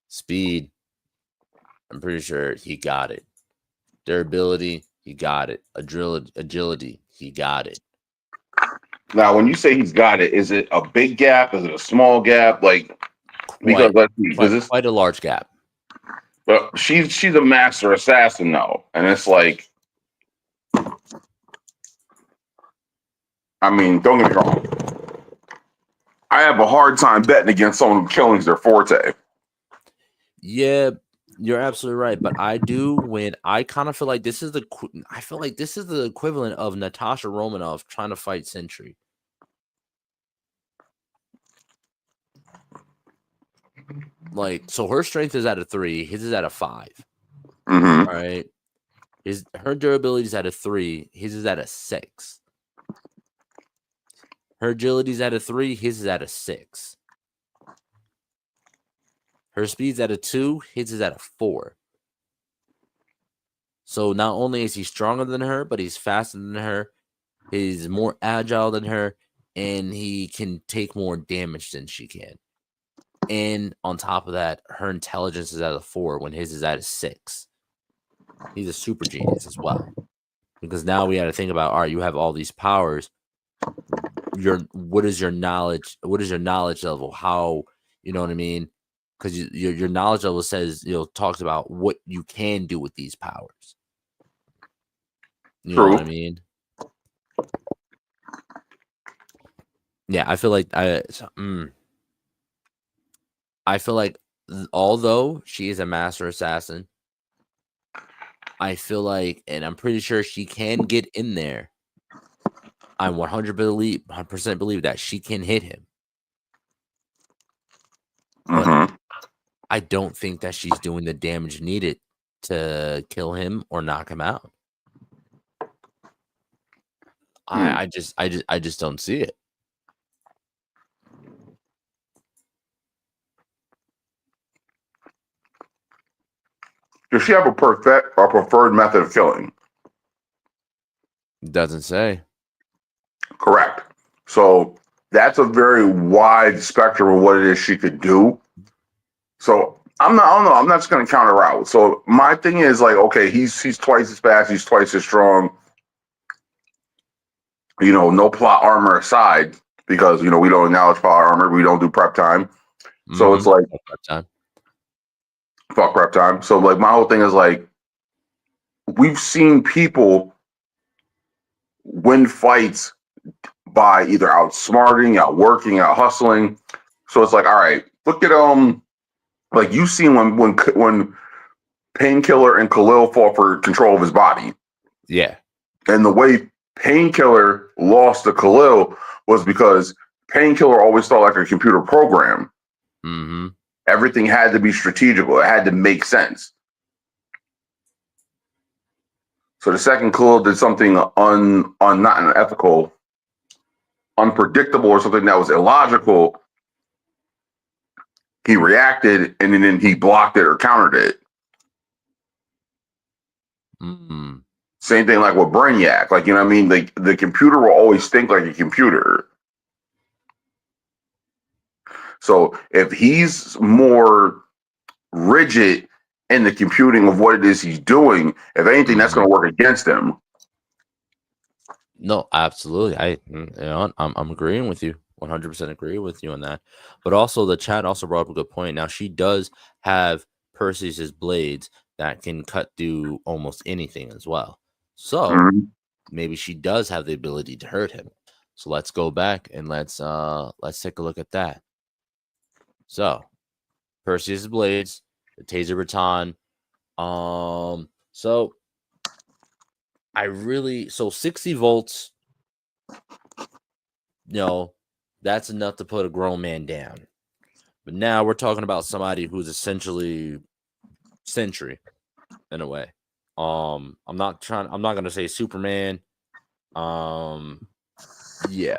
Speed, I'm pretty sure he got it. Durability, he got it. Agility, he got it. Now, when you say he's got it, is it a big gap? Is it a small gap? Like, because let's see, quite a large gap. But she's a master assassin though, and it's like, I mean, don't get me wrong. I have a hard time betting against someone who killing's their forte. Yeah, You're absolutely right, but I do when I kind of feel like this is I feel like this is the equivalent of Natasha Romanoff trying to fight Sentry. Like, so her strength is at a 3, his is at a 5. Mm-hmm. All right. Her durability is at a 3, his is at a 6. Her agility is at a 3, his is at a 6. Her speed's at a 2, his is at a 4. So not only is he stronger than her, but he's faster than her, he's more agile than her, and he can take more damage than she can. And on top of that, her intelligence is at a 4 when his is at a 6. He's a super genius as well. Because now we got to think about, all right, you have all these powers. What is your knowledge? What is your knowledge level? How, you know what I mean? Because your knowledge level says, talks about what you can do with these powers. You know what I mean? Yeah, I feel like I feel like although she is a master assassin, I feel like, and I'm pretty sure she can get in there. I 100% believe that she can hit him. But I don't think that she's doing the damage needed to kill him or knock him out. I just don't see it. Does she have a preferred method of killing? Doesn't say. Correct. So that's a very wide spectrum of what it is she could do. So I don't know. I'm not just going to counter out. So my thing is like, okay, he's twice as fast. He's twice as strong. No plot armor aside, because, we don't acknowledge plot armor. We don't do prep time. So it's like, fuck prep time. So like my whole thing is like, we've seen people win fights by either outsmarting, outworking, out hustling. So it's like, all right, look at like you've seen when Painkiller and Khalil fought for control of his body. Yeah. And the way Painkiller lost to Khalil was because Painkiller always felt like a computer program. Mm-hmm. Everything had to be strategical. It had to make sense. So the second Khalil did something not unethical, unpredictable, or something that was illogical, he reacted and then he blocked it or countered it. Mm-hmm. Same thing like with Brainiac. Like, what I mean? Like the computer will always think like a computer. So if he's more rigid in the computing of what it is he's doing, if anything, that's going to work against him. No, absolutely. I'm agreeing with you. 100% agree with you on that. But also the chat also brought up a good point. Now she does have Perseus's blades that can cut through almost anything as well. So maybe she does have the ability to hurt him. So let's go back and let's take a look at that. So Perseus's blades, the taser baton. So 60 volts, that's enough to put a grown man down. But now we're talking about somebody who's essentially Sentry in a way. I'm not gonna say Superman. But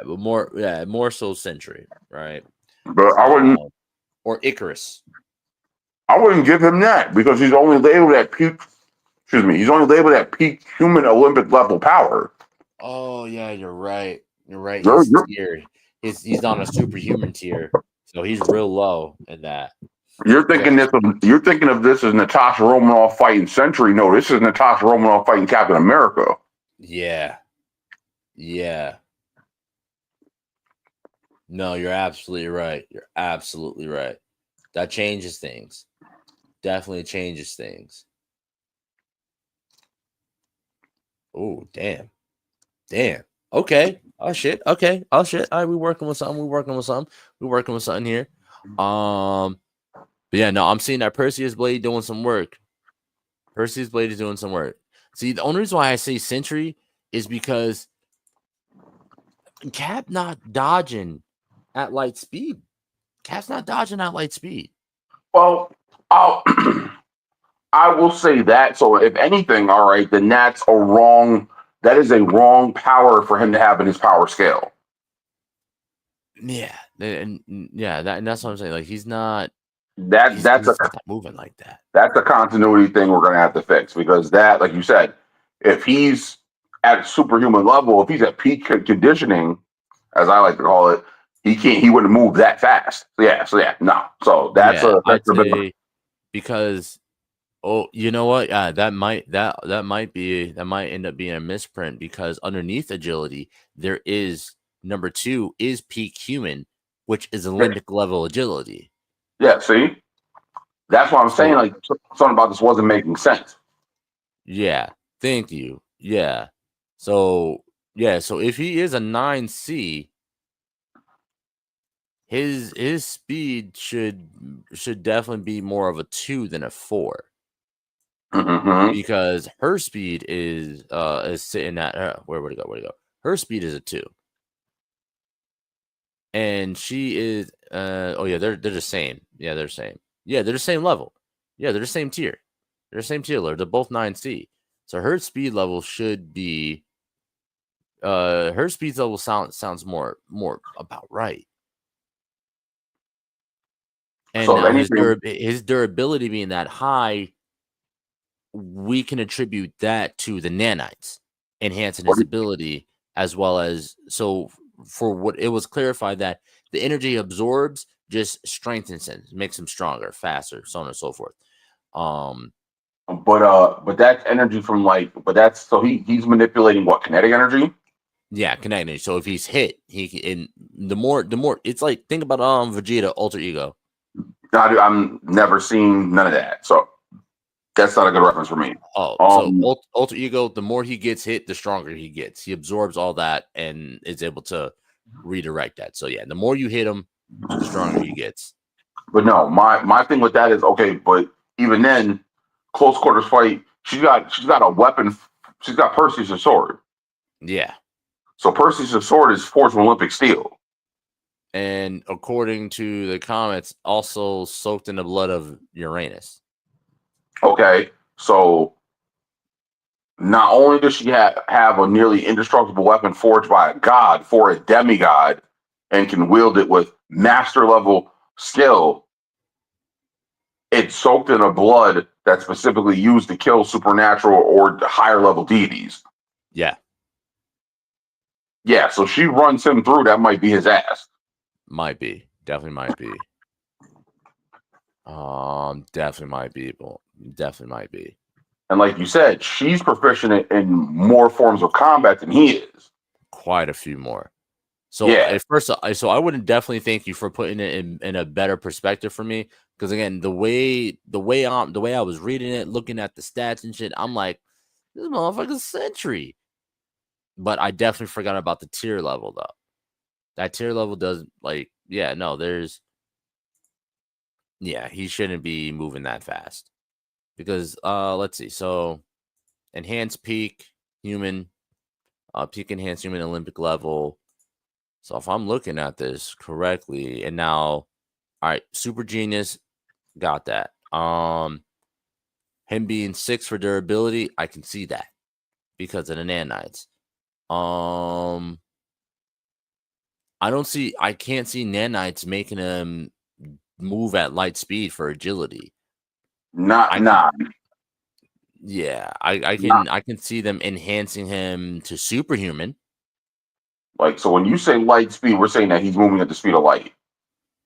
more so Sentry, right? But I wouldn't or Icarus. I wouldn't give him that because he's only labeled at peak. Excuse me, he's only labeled at peak human Olympic level power. Oh yeah, you're right. You're right. He's on a superhuman tier, so he's real low in that. You're thinking of this as Natasha Romanoff fighting Sentry. No, this is Natasha Romanoff fighting Captain America. Yeah. No, you're absolutely right. You're absolutely right. That changes things. Definitely changes things. Oh, damn. Okay. Oh shit. Okay. Oh shit. All right, we're working with something. We're working with something here. But yeah, no, I'm seeing that Perseus Blade doing some work. Perseus Blade is doing some work. See, the only reason why I say Sentry is because Cap not dodging at light speed. Cap's not dodging at light speed. Well, I will say that. So if anything, all right, then that is a wrong power for him to have in his power scale. Yeah, and that's what I'm saying. Like he's not moving like that. That's a continuity thing we're gonna have to fix, because that, like you said, if he's at superhuman level, if he's at peak conditioning, as I like to call it, he wouldn't move that fast. So no. So that's because you know what? That might end up being a misprint, because underneath agility there is number 2 is peak human, which is Olympic level agility. Yeah, see? That's what I'm saying. Like, something about this wasn't making sense. Yeah, thank you. Yeah. So if he is a 9C, his speed should definitely be more of a 2 than a 4. Mm-hmm. Because her speed is sitting at where would it go? Her speed is a 2. And she is they're the same. Yeah, they're the same. Yeah, they're the same level. Yeah, they're the same tier. They're the same tier. They're both 9C. So her speed level should be her speed level sounds more about right. And so now his durability being that high, we can attribute that to the nanites enhancing his ability, as well as for what it was clarified that the energy absorbs just strengthens him, makes him stronger, faster, so on and so forth. But that's energy from he's manipulating what, kinetic energy? Yeah, kinetic energy. So if he's hit, the more it's like, think about Vegeta Alter Ego. I'm never seen none of that, so that's not a good reference for me. So Alter Ego, the more he gets hit, the stronger he gets. He absorbs all that and is able to redirect that. So yeah, the more you hit him, the stronger he gets. But no, my thing with that is, okay, but even then, close quarters fight, she's got a weapon. She's got Perseus' sword. Yeah. So Perseus' sword is forged from Olympic steel. And according to the comments, also soaked in the blood of Uranus. Okay, so not only does she have a nearly indestructible weapon forged by a god for a demigod and can wield it with master level skill, it's soaked in a blood that's specifically used to kill supernatural or higher level deities. Yeah. Yeah, so she runs him through. That might be his ass. Might be. Definitely might be. Definitely might be. Definitely might be. And like you said, she's proficient in more forms of combat than he is. Quite a few more. So at first, so I wouldn't definitely thank you for putting it in a better perspective for me. Because again, the way I was reading it, looking at the stats and shit, I'm like, this motherfucker's Sentry. But I definitely forgot about the tier level though. That tier level does he shouldn't be moving that fast. Because let's see. So enhanced peak human, peak enhanced human Olympic level. So if I'm looking at this correctly, and now, all right, super genius, got that. Him being 6 for durability, I can see that because of the nanites. I can't see nanites making him move at light speed for agility. Yeah, I can see them enhancing him to superhuman. Like, so when you say light speed, we're saying that he's moving at the speed of light.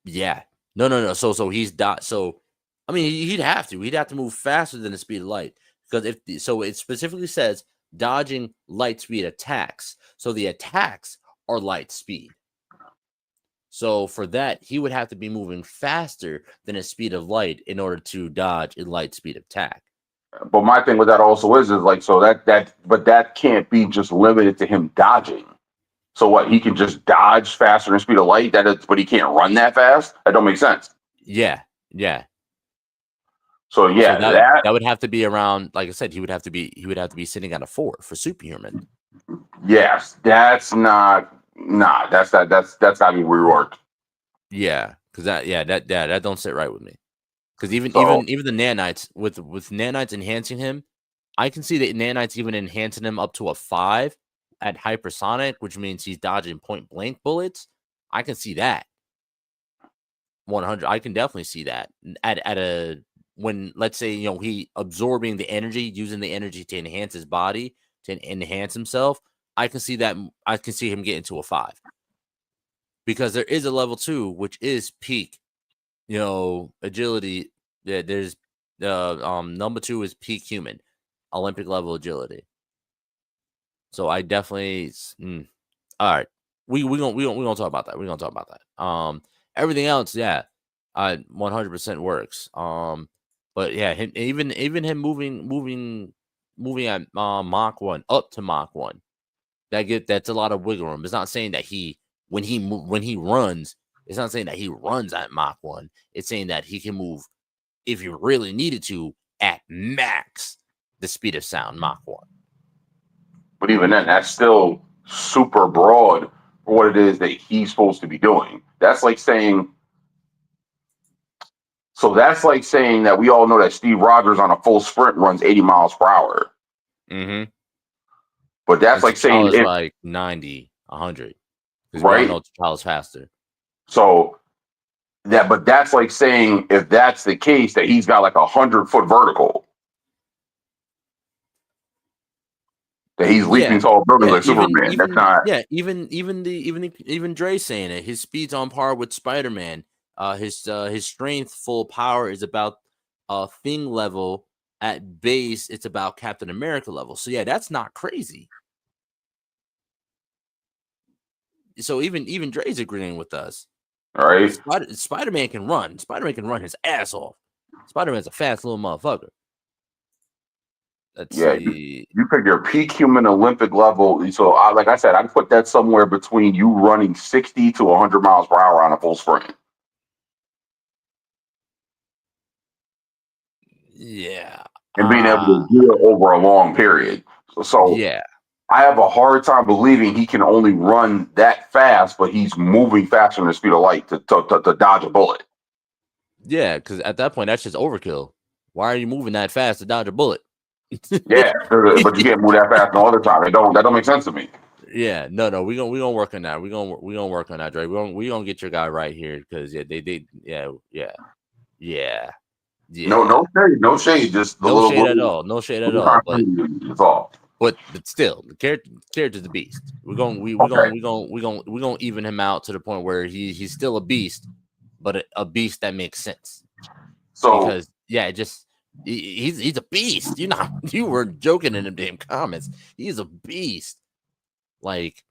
Yeah. No. So he's I mean, he'd have to move faster than the speed of light, because it specifically says dodging light speed attacks. So the attacks are light speed. So for that, he would have to be moving faster than a speed of light in order to dodge a light speed attack. But my thing with that also is like, so that can't be just limited to him dodging. So what? He can just dodge faster than the speed of light, but he can't run that fast? That don't make sense. Yeah. So yeah, that would have to be around. Like I said, he would have to be sitting at a 4 for superhuman. yes, that's not that's gotta be reworked. Yeah, because that don't sit right with me. Because even the nanites with nanites enhancing him, I can see the nanites even enhancing him up to a 5 at hypersonic, which means he's dodging point blank bullets. I can see that 100. I can definitely see that at a when, let's say, he absorbing the energy, using the energy to enhance his body, to enhance himself. I can see that. I can see him getting to a 5 because there is a level 2, which is peak, agility. Yeah, there's number 2 is peak human, Olympic level agility. So I definitely all right. We gonna talk about that. We're gonna talk about that. Everything else, yeah, 100% works. But yeah, even him moving at Mach 1 up to Mach 1, that's a lot of wiggle room. It's not saying that when he runs, it's not saying that he runs at Mach 1. It's saying that he can move, if you really needed to, at max the speed of sound, Mach 1. But even then, that's still super broad for what it is that he's supposed to be doing. That's like saying that we all know that Steve Rogers on a full sprint runs 80 miles per hour. Mm-hmm. But that's like saying like 90, 100. Because right? we all know T'Challa's faster. So but that's like saying, if that's the case, that he's got like 100-foot vertical. That he's leaping tall buildings like Superman. That's not. Yeah, even Dre saying it. His speed's on par with Spider-Man. His strength, full power is about Thing level. At base, it's about Captain America level. So yeah, that's not crazy. So even Dre's agreeing with us. All right. Spider-Man can run. Spider-Man can run his ass off. Spider-Man's a fast little motherfucker. Let's see. You pick your peak human Olympic level. So, like I said, I'd put that somewhere between you running 60 to 100 miles per hour on a full sprint. Yeah. And being able to do it over a long period. So yeah. I have a hard time believing he can only run that fast, but he's moving faster than the speed of light to dodge a bullet. Yeah, because at that point, that's just overkill. Why are you moving that fast to dodge a bullet? Yeah, but you can't move that fast no other time. That don't make sense to me. Yeah, no, we gonna work on that. We gonna work on that, Dre. We gonna get your guy right here because yeah. No shade, just no shade at all. No shade at all. But that's all. But still, the character's the beast. We're gonna even him out to the point where he's still a beast, but a beast that makes sense. So because he's a beast. You were joking in the damn comments. He's a beast. Like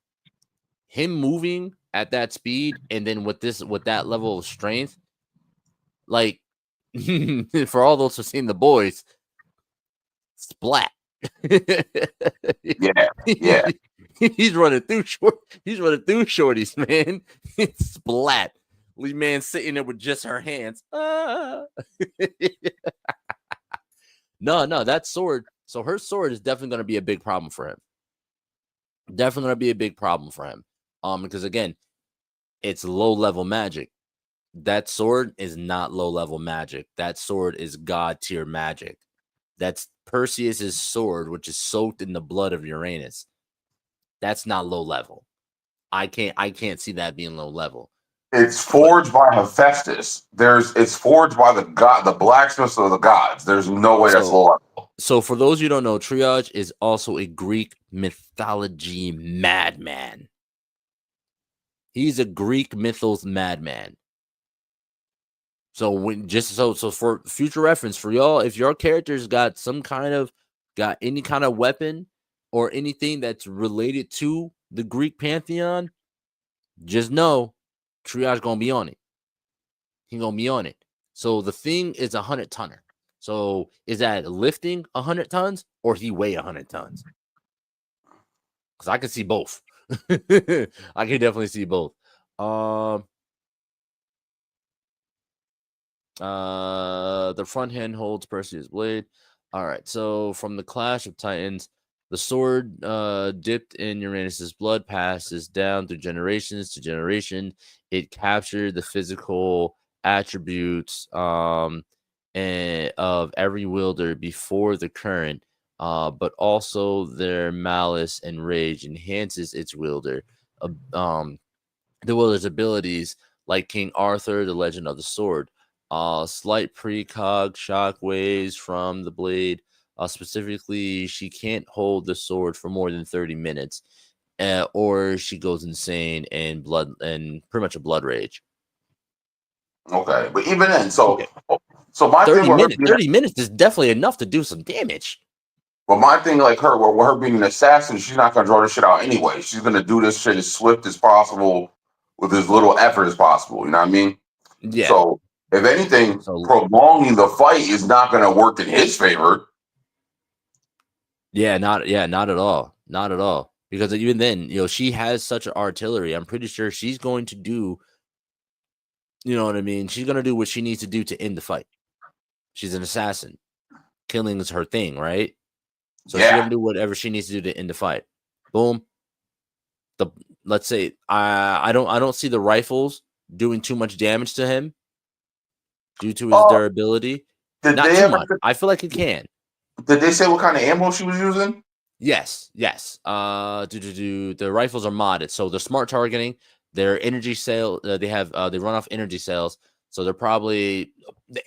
him moving at that speed, and then with that level of strength, like for all those who've seen The Boys, splat. yeah. He's running through shorties, man. It's splat. Lee man sitting there with just her hands. No, that sword. So her sword is definitely going to be a big problem for him. Definitely going to be a big problem for him. Because again, it's low level magic. That sword is not low level magic. That sword is god tier magic. That's Perseus's sword, which is soaked in the blood of Uranus. That's not low level. I can't see that being low level. It's forged by Hephaestus. It's forged by the blacksmiths of the gods. There's no way that's low level. So for those you don't know, Triage is also a Greek mythology madman. He's a Greek mythos madman. So so for future reference for y'all, if your character's got any kind of weapon or anything that's related to the Greek pantheon, just know Triage gonna be on it. He gonna be on it. So the thing is 100-tonner. So is that lifting 100 tons or he weigh 100 tons? Because I can see both. I can definitely see both. The front hand holds Perseus' blade. All right. So from the Clash of Titans, the sword dipped in Uranus's blood passes down through generations to generation. It captured the physical attributes and of every wielder before the current, but also their malice and rage enhances its wielder. The wielder's abilities, like King Arthur, the Legend of the Sword. Slight precog shock waves from the blade. Specifically, she can't hold the sword for more than 30 minutes, or she goes insane and pretty much a blood rage. Okay, but even then, so Okay. so my 30 thing with minutes. her, 30 minutes is definitely enough to do some damage. but my thing like her, with her being an assassin, she's not gonna draw this shit out anyway. She's gonna do this shit as swift as possible with as little effort as possible. You know what I mean? Yeah. So if anything, So prolonging the fight is not gonna work in his favor. not at all. Not at all. Because even then, she has such an artillery. I'm pretty sure she's going to do, you know what I mean? She's going to do what she needs to do to end the fight. She's an assassin. Killing is her thing, right? So she's going to do whatever she needs to do to end the fight. Boom. Let's say I don't see the rifles doing too much damage to him due to his durability. Not too much. I feel like it can. Did they say what kind of ammo she was using? Yes. The rifles are modded, so they're smart targeting. Their energy sale, they run off energy cells, so they're probably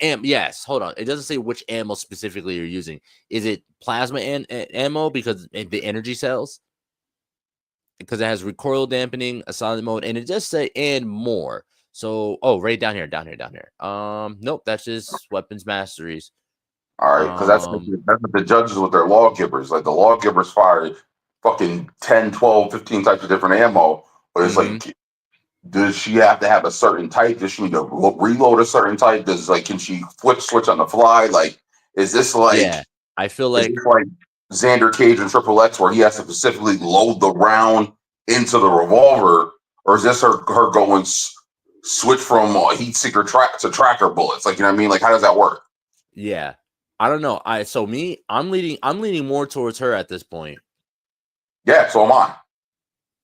Yes, hold on. It doesn't say which ammo specifically you're using. Is it plasma ammo because the energy cells? Because it has recoil dampening, a silent mode, and it does say and more. So, right down here. Nope, that's just weapons masteries. All right, because that's what the judges with their lawgivers. Like the lawgivers fired fucking 10, 12, 15 types of different ammo. But it's like, does she have to have a certain type? Does she need to reload a certain type? Can she flip switch on the fly? Like, is this like, yeah, I feel like Xander Cage and Triple X where he has to specifically load the round into the revolver? Or is this her going switch from heat seeker to tracker bullets? Like, you know what I mean? Like, how does that work? Yeah. I don't know. I'm leaning more towards her at this point. Yeah, so am I.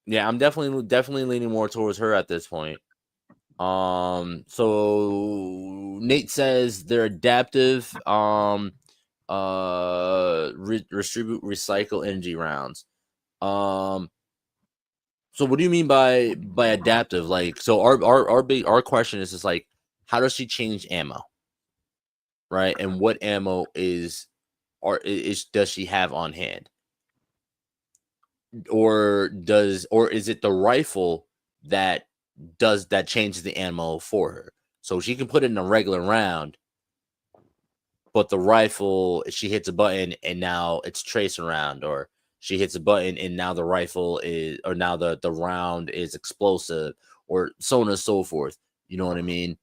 Yeah, I'm definitely leaning more towards her at this point. So Nate says they're adaptive. Distribute recycle energy rounds. So what do you mean by adaptive? Like, so our question is like, how does she change ammo? Right, and what ammo does she have on hand, or is it the rifle that changes the ammo for her? So she can put it in a regular round, but the rifle, she hits a button and now it's tracer round, or she hits a button and now the round is explosive, or so on and so forth. You know what I mean?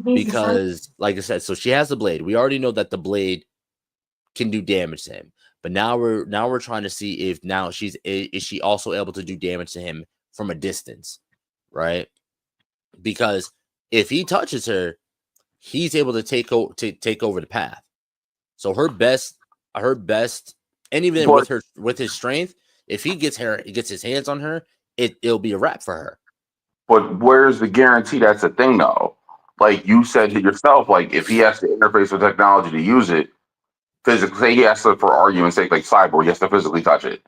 Because like I said, so she has the blade. We already know that the blade can do damage to him, but now we're trying to see if now is she also able to do damage to him from a distance, right? Because if he touches her, he's able to take over the path. So her best, and even with his strength, if he gets his hands on her, it'll be a wrap for her. But where's the guarantee that's a thing though? Like you said to yourself, like if he has to interface with technology to use it physically, say he has to, for argument's sake, like Cyborg, he has to physically touch it.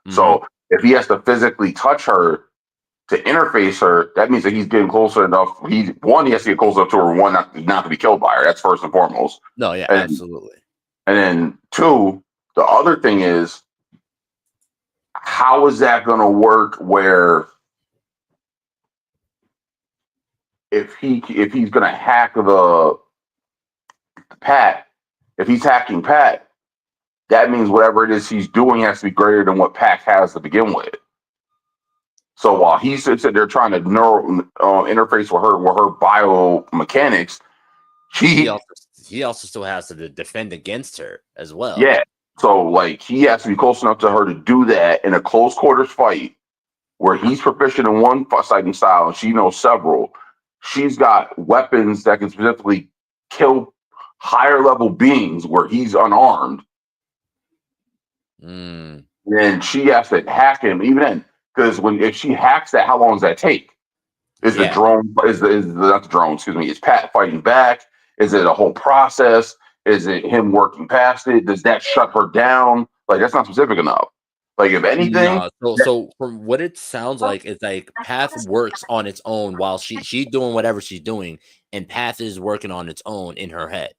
So if he has to physically touch her to interface her, that means that he's getting closer enough. He has to get close enough to her, one, not to be killed by her. That's first and foremost. No, yeah, absolutely. And then two, the other thing is, how is that going to work where if he's going to hack the Pat, if he's hacking Pat, that means whatever it is he's doing has to be greater than what Pat has to begin with. So while he's sitting there trying to interface with her biomechanics, he also still has to defend against her as well. Yeah. So like he has to be close enough to her to do that in a close quarters fight where he's proficient in one fighting style and she knows several. she's got weapons that can specifically kill higher level beings where he's unarmed. And she has to hack him even then, because if she hacks that, how long does that take? Is the drone not the drone, excuse me, is Pat fighting back? Is it a whole process? Is it him working past it? Does that shut her down? Like, that's not specific enough. Like, if anything, so from what it sounds like, it's like Path works on its own while she's doing whatever she's doing, and Path is working on its own in her head.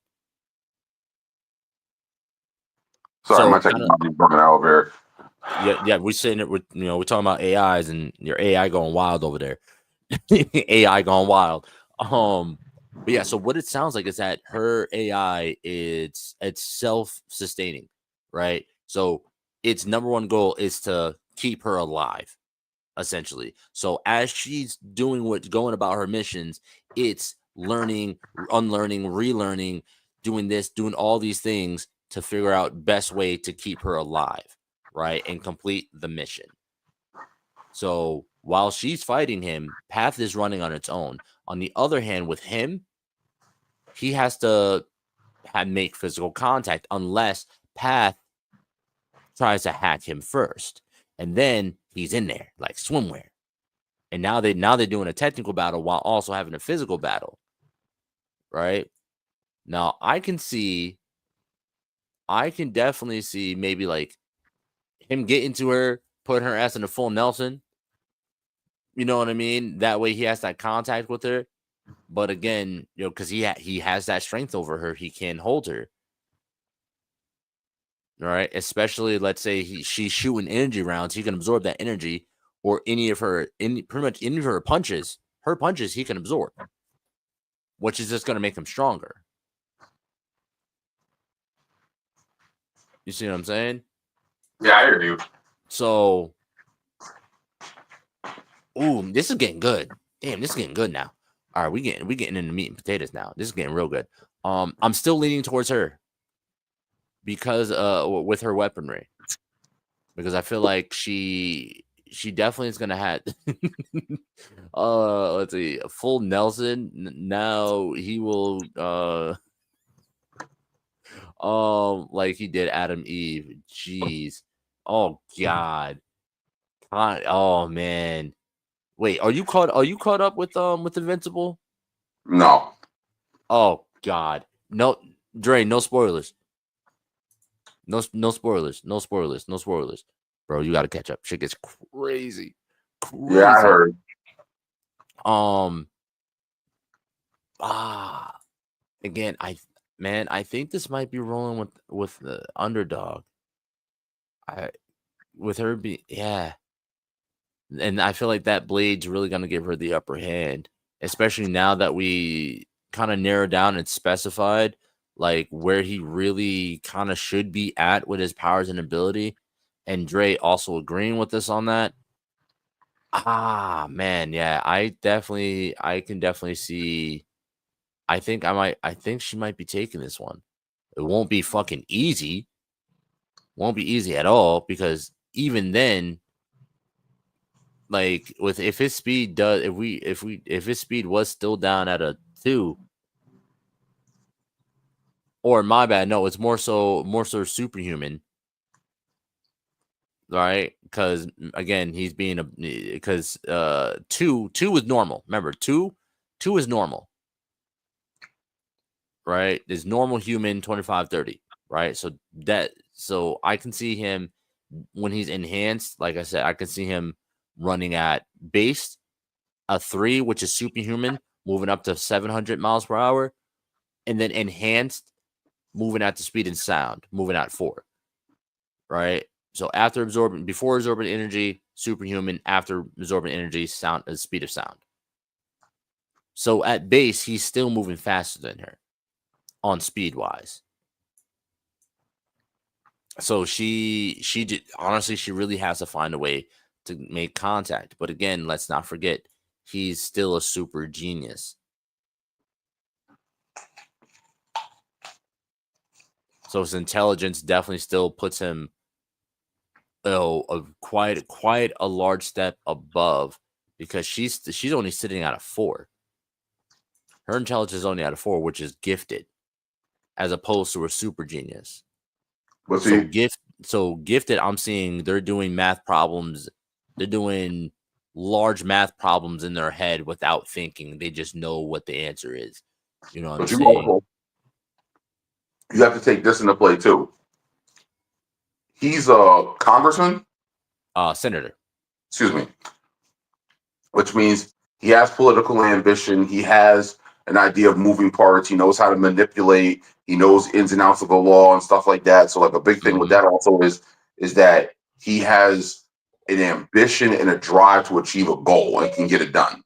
Sorry, so, my technology is broken out over here. Yeah, we're sitting there with, we're talking about AIs and your AI going wild over there. AI gone wild. But yeah, so what it sounds like is that her AI it's self-sustaining, right? So its number one goal is to keep her alive, essentially. So as she's going about her missions, it's learning, unlearning, relearning, doing this, doing all these things to figure out best way to keep her alive, right? And complete the mission. So while she's fighting him, Path is running on its own. On the other hand, with him, he has to make physical contact unless Path tries to hack him first. And then he's in there like swimwear. And now they're doing a technical battle while also having a physical battle. Right? Now I can definitely see maybe like him getting to her, putting her ass in a full Nelson. You know what I mean? That way he has that contact with her. But again, because he has that strength over her, he can hold her. All right. Especially, let's say she's shooting energy rounds, he can absorb that energy, or pretty much any of her punches. Her punches he can absorb, which is just going to make him stronger. You see what I'm saying? Yeah, I hear you. So, this is getting good. Damn, this is getting good now. All right, we getting into meat and potatoes now. This is getting real good. I'm still leaning towards her because with her weaponry, because I feel like she definitely is gonna have let's see, a full Nelson. Now he will like he did Adam Eve. Jeez. Oh God. Oh man. Wait, are you caught up with Invincible? No. Oh God. No, Dre, no spoilers. No spoilers. No spoilers. No spoilers. Bro, you gotta catch up. Shit gets crazy. Yeah, I heard. Again, I think this might be rolling with the underdog. With her yeah. And I feel like that blade's really gonna give her the upper hand, especially now that we kind of narrowed down and specified like where he really kind of should be at with his powers and ability, and Dre also agreeing with us on that. Man, yeah, I can definitely see. I think she might be taking this one. It won't be fucking easy. Won't be easy at all, because even then, like if his speed was still down at a 2, or my bad, no, it's more so superhuman, right? Because again, he's being because 2 is normal. Remember, 2 is normal, right? There's normal human 25-30, right? So I can see him when he's enhanced. Like I said, I can see him running at base a 3, which is superhuman, moving up to 700 miles per hour, and then enhanced, moving at the speed and sound, moving at 4. Right. So before absorbing energy, superhuman. After absorbing energy, sound, speed of sound. So at base, he's still moving faster than her on speed wise. So she honestly, she really has to find a way to make contact. But again, let's not forget, he's still a super genius. So his intelligence definitely still puts him quite a large step above, because she's only sitting at a 4. Her intelligence is only at a 4, which is gifted, as opposed to a super genius. But So see, gifted, I'm seeing they're doing math problems. They're doing large math problems in their head without thinking. They just know what the answer is. You know what I'm but saying? you have to take this into play too. He's a congressman, Senator. excuse me, which means he has political ambition. He has an idea of moving parts. He knows how to manipulate. He knows ins and outs of the law and stuff like that. So, like a big thing with that also is that he has an ambition and a drive to achieve a goal and can get it done.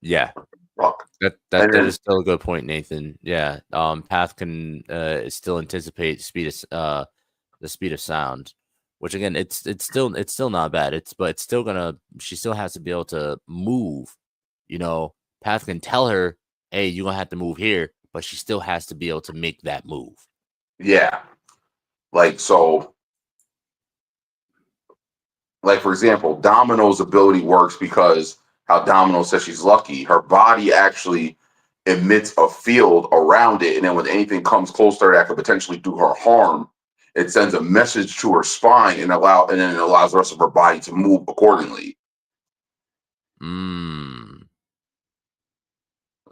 Yeah. Fuck. That is still a good point, Nathan. Yeah. Path can still anticipate the speed of sound, which again, it's still not bad. She still has to be able to move. You know, Path can tell her, hey, you're gonna have to move here, but she still has to be able to make that move. Yeah. Like, so, like, for example, Domino's ability works because how Domino says she's lucky. Her body actually emits a field around it. And then when anything comes close to her that could potentially do her harm, it sends a message to her spine and then it allows the rest of her body to move accordingly.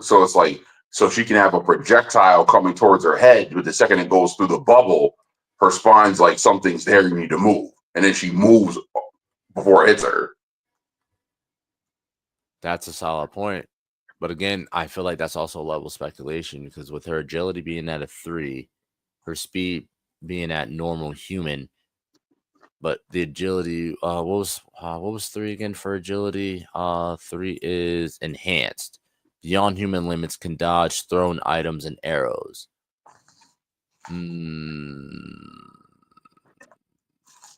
So it's like, so she can have a projectile coming towards her head, but the second it goes through the bubble, her spine's like, something's there, you need to move. And then she moves before it hits her. That's a solid point. But again, I feel like that's also level speculation because with her agility being at a 3, her speed being at normal human, but the agility, what was 3 again for agility? 3 is enhanced. Beyond human limits can dodge thrown items and arrows.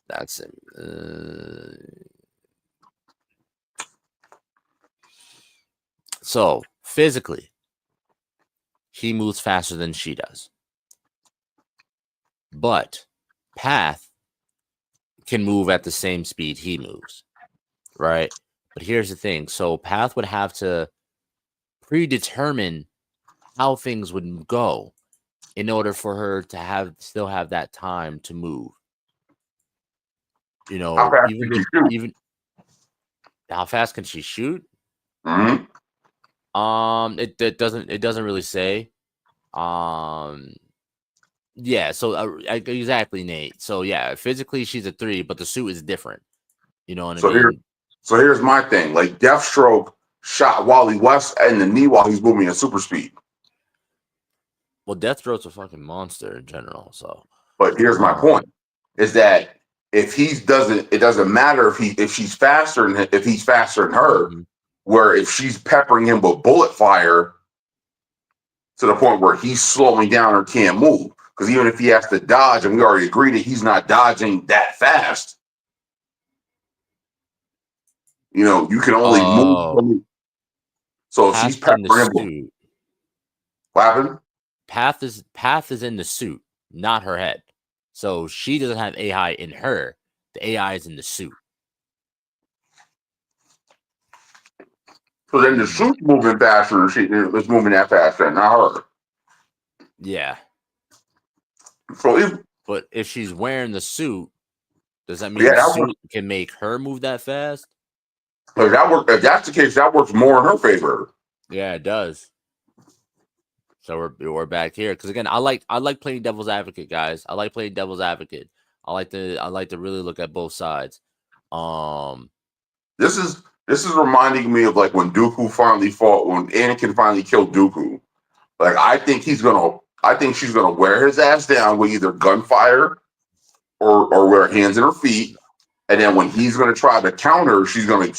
That's it. So physically, he moves faster than she does. But Path can move at the same speed he moves, right? But here's the thing. So Path would have to predetermine how things would go in order for her to still have that time to move. You know, How fast can she shoot? even how fast can she shoot? Mm-hmm. It doesn't really say. Yeah, so exactly, Nate. So yeah, physically she's a 3, but the suit is different. You know what I mean? Here's my thing. Like Deathstroke shot Wally West in the knee while he's moving at super speed. Well, Deathstroke's a fucking monster in general. So, but here's my point: is that if it doesn't matter if she's faster than he's faster than her. Where if she's peppering him with bullet fire to the point where he's slowing down or can't move, because even if he has to dodge, and we already agreed that he's not dodging that fast. You know, you can only move. So if she's peppering him, what happened? Path is in the suit, not her head. So she doesn't have AI in her. The AI is in the suit. So then the suit's moving faster, and she is moving that faster, not her. Yeah. So but if she's wearing the suit, does that mean the suit can make her move that fast? If that's the case, that works more in her favor. Yeah, it does. So we're back here because again, I like playing devil's advocate, guys. I like playing devil's advocate. I like to really look at both sides. This is reminding me of like when Dooku finally fought, when Anakin finally killed Dooku. Like I think she's gonna wear his ass down with either gunfire or wear hands in her feet, and then when he's gonna try to counter, she's gonna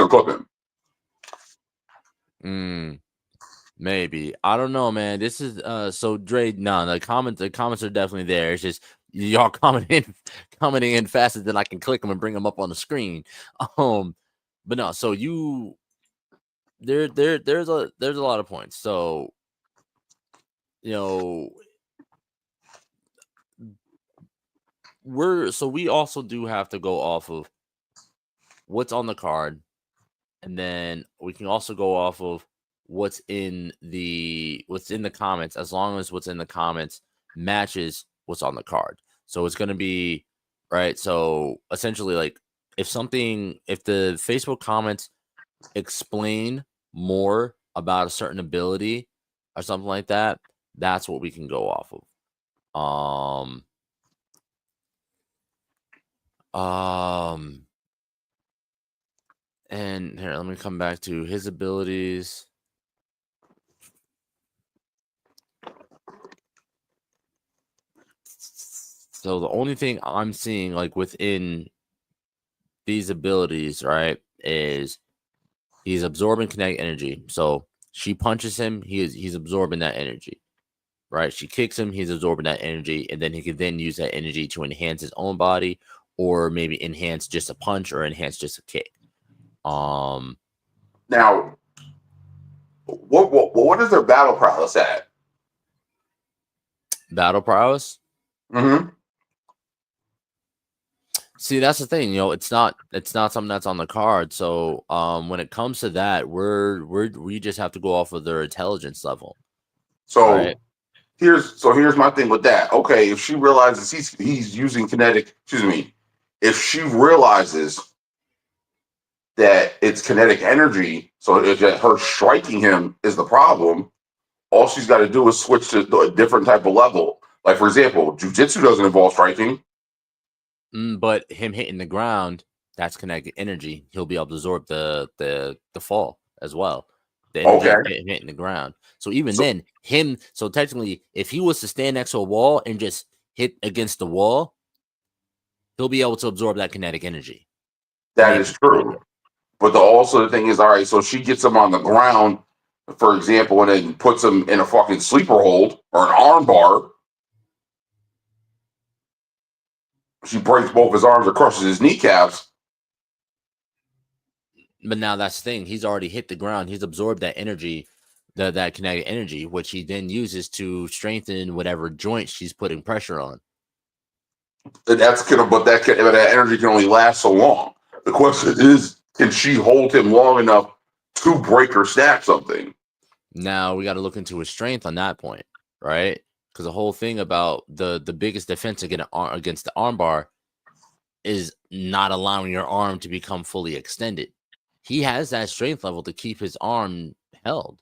clip him. Maybe. I don't know, man. This is so Dre. No, the comments are definitely there. It's just y'all commenting in faster than I can click them and bring them up on the screen. But no, so there's a lot of points. So you know we also do have to go off of what's on the card, and then we can also go off of what's in the comments, as long as what's in the comments matches what's on the card. So it's going to be right. So essentially, like if the Facebook comments explain more about a certain ability or something like that, that's what we can go off of. And here, let me come back to his abilities. So the only thing I'm seeing like within these abilities, right, is he's absorbing kinetic energy. So she punches him, he's absorbing that energy. Right? She kicks him, he's absorbing that energy, and then he could then use that energy to enhance his own body, or maybe enhance just a punch or enhance just a kick. Now, what is their battle prowess at? Battle prowess? Mm-hmm. See, that's the thing, it's not something that's on the card. So when it comes to that, we just have to go off of their intelligence level. So right? here's my thing with that. Okay, if she realizes he's using kinetic, if she realizes that it's kinetic energy, so if her striking him is the problem, all she's got to do is switch to a different type of level. Like, for example, jujitsu doesn't involve striking. But him hitting the ground, that's kinetic energy. He'll be able to absorb the fall as well. The energy of hitting the ground. So then so technically, if he was to stand next to a wall and just hit against the wall, he'll be able to absorb that kinetic energy. That is true. But the thing is, all right, so she gets him on the ground, for example, and then puts him in a fucking sleeper hold or an arm bar. She breaks both his arms or crushes his kneecaps. But now that's the thing. He's already hit the ground. He's absorbed that energy, that kinetic energy, which he then uses to strengthen whatever joint she's putting pressure on. But that energy can only last so long. The question is, can she hold him long enough to break or snap something? Now we got to look into his strength on that point, right? Because the whole thing about the biggest defense against the armbar is not allowing your arm to become fully extended. He has that strength level to keep his arm held.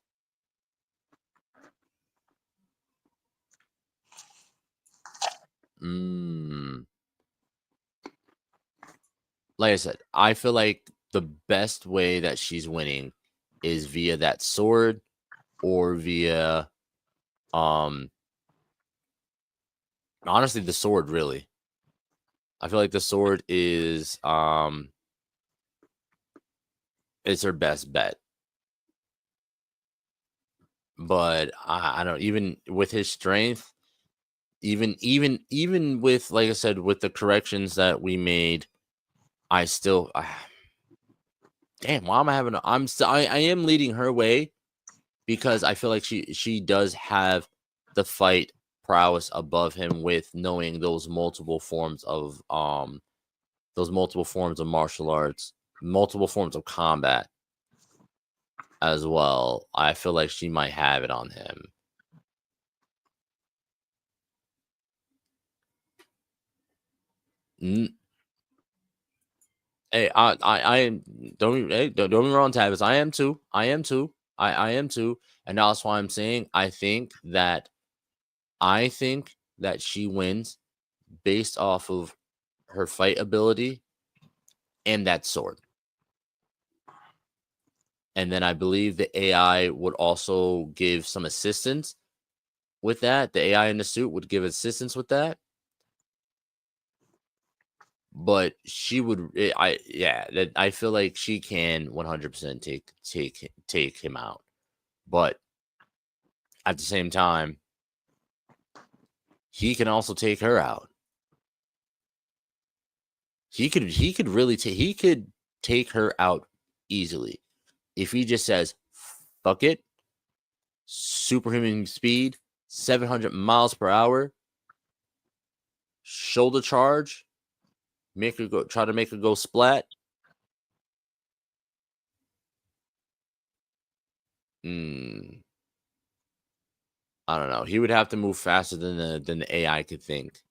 Like I said, I feel like the best way that she's winning is via that sword or via honestly the sword. Really, I feel like the sword is her best bet. But I don't, even with his strength, even with, like I said, with the corrections that we made, I still damn, why am I having I am leading her way because I feel like she does have the fight prowess above him with knowing those multiple forms of martial arts, multiple forms of combat as well. I feel like she might have it on him. Hey, I don't get me wrong, Tavis. I am too. I am too. I am too. And that's why I'm saying I think that she wins based off of her fight ability and that sword. And then I believe the AI would also give some assistance with that. The AI in the suit would give assistance with that. But she would, I feel like she can 100% take him out. But at the same time, he can also take her out. He could take her out easily if he just says, fuck it, superhuman speed, 700 miles per hour, shoulder charge, try to make her go splat. I don't know. He would have to move faster than the AI could think.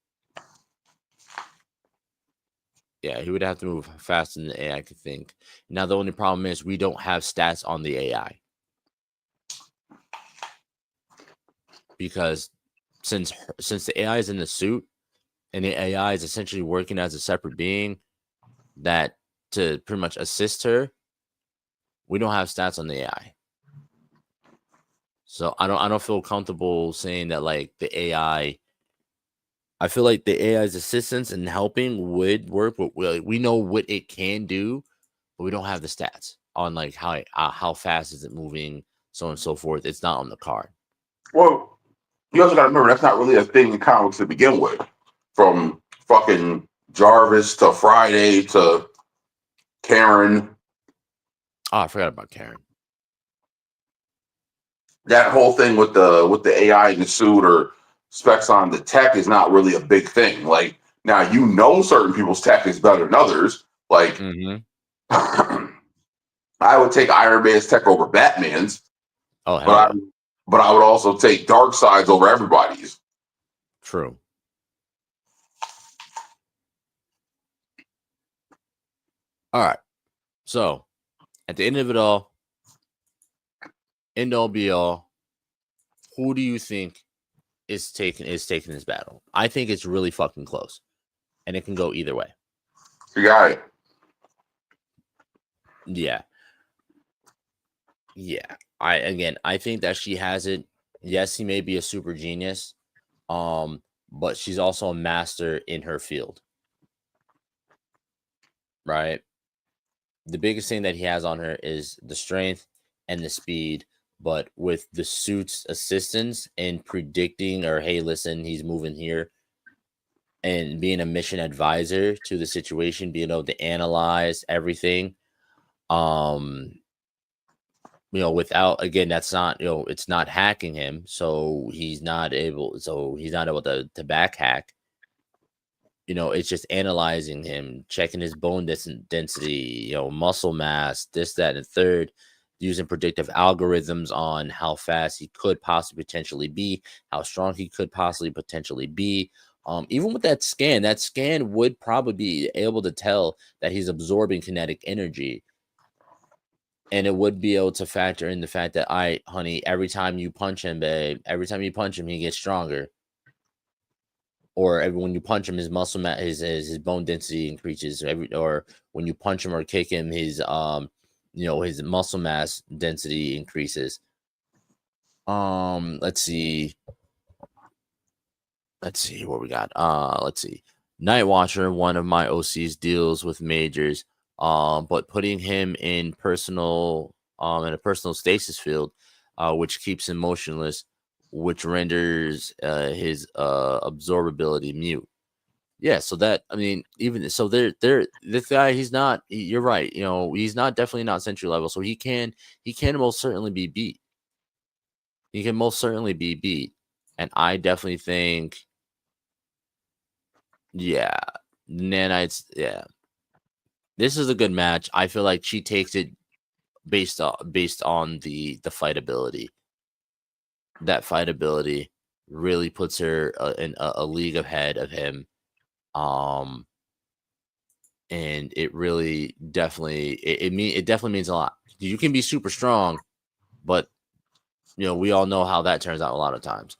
Yeah, he would have to move faster than the AI could think. Now, the only problem is we don't have stats on the AI. Because since the AI is in the suit and the AI is essentially working as a separate being that to pretty much assist her, we don't have stats on the AI. So I don't feel comfortable saying that like the AI. I feel like the AI's assistance and helping would work, but we know what it can do, but we don't have the stats on like how fast is it moving, so on and so forth. It's not on the card. Well, you also got to remember that's not really a thing in comics to begin with. From fucking Jarvis to Friday to Karen. Oh, I forgot about Karen. That whole thing with the AI in the suit or specs on the tech is not really a big thing. Like now, certain people's tech is better than others. Like I would take Iron Man's tech over Batman's. Oh, hell but I would also take Darkseid's over everybody's. True. All right. So at the end of it all, end all be all, who do you think is taking this battle? I think it's really fucking close, and it can go either way. You got it. Yeah. I think that she has it. Yes, he may be a super genius, but she's also a master in her field, right? The biggest thing that he has on her is the strength and the speed, but with the suit's assistance in predicting, or hey, listen, he's moving here, and being a mission advisor to the situation, being able to analyze everything. Without, again, that's not, it's not hacking him, so he's not able to back hack. It's just analyzing him, checking his bone density, muscle mass, this, that, and third, using predictive algorithms on how fast he could possibly potentially be, how strong he could possibly potentially be. Even with that scan would probably be able to tell that he's absorbing kinetic energy. And it would be able to factor in the fact that, honey, every time you punch him, babe, he gets stronger. Or when you punch him, his muscle mass, his bone density increases. Or when you punch him or kick him, his his muscle mass density increases. Let's see what we got. Let's see. Night Watcher, one of my OCs, deals with majors. But putting him in a personal stasis field, which keeps him motionless, which renders his absorbability mute. Yeah, so that, I mean, even so, this guy, you're right, he's definitely not sentry level, so he can most certainly be beat. He can most certainly be beat, and I definitely think, yeah, Nanites, yeah. This is a good match. I feel like she takes it based on the fight ability. That fight ability really puts her in a league ahead of him. And it really definitely it definitely means a lot. You can be super strong, but we all know how that turns out a lot of times.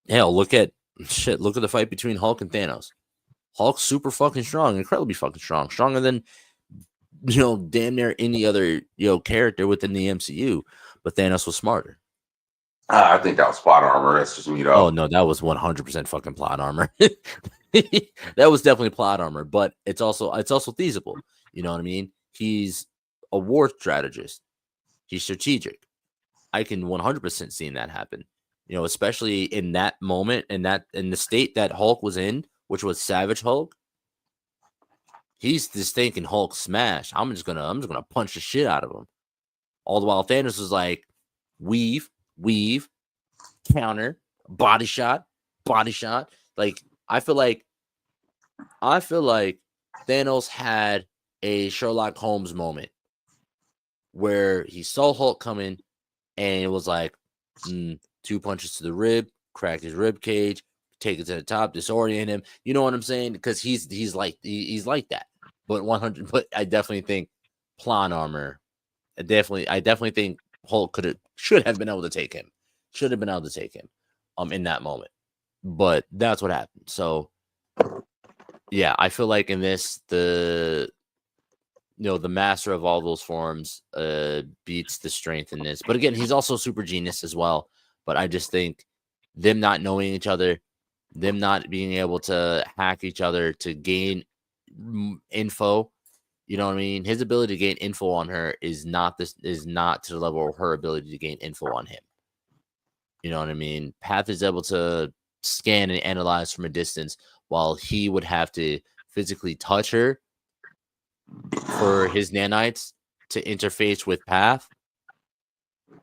Hell, look at the fight between Hulk and Thanos. Hulk's super fucking strong, incredibly fucking strong, stronger than damn near any other character within the MCU. But Thanos was smarter. I think that was plot armor. That's just me, though. Oh no, that was 100% fucking plot armor. That was definitely plot armor, but it's also feasible. You know what I mean? He's a war strategist. He's strategic. I can 100% see that happen. Especially in that moment, and that in the state that Hulk was in, which was Savage Hulk. He's just thinking Hulk smash. I'm just gonna punch the shit out of him. All the while Thanos was like, weave, counter, body shot. Like I feel like Thanos had a Sherlock Holmes moment where he saw Hulk coming and it was like 2 punches to the rib, crack his rib cage, take it to the top, disorient him. You know what I'm saying? Because he's like that. But 100. But I definitely think Plot Armor. I definitely think Hulk should have been able to take him. Should have been able to take him. In that moment. But that's what happened. So yeah, I feel like in this the master of all those forms beats the strength in this. But again, he's also super genius as well. But I just think them not knowing each other, them not being able to hack each other to gain info, you know what I mean? His ability to gain info on her is not to the level of her ability to gain info on him. You know what I mean? Path is able to scan and analyze from a distance, while he would have to physically touch her for his nanites to interface with Path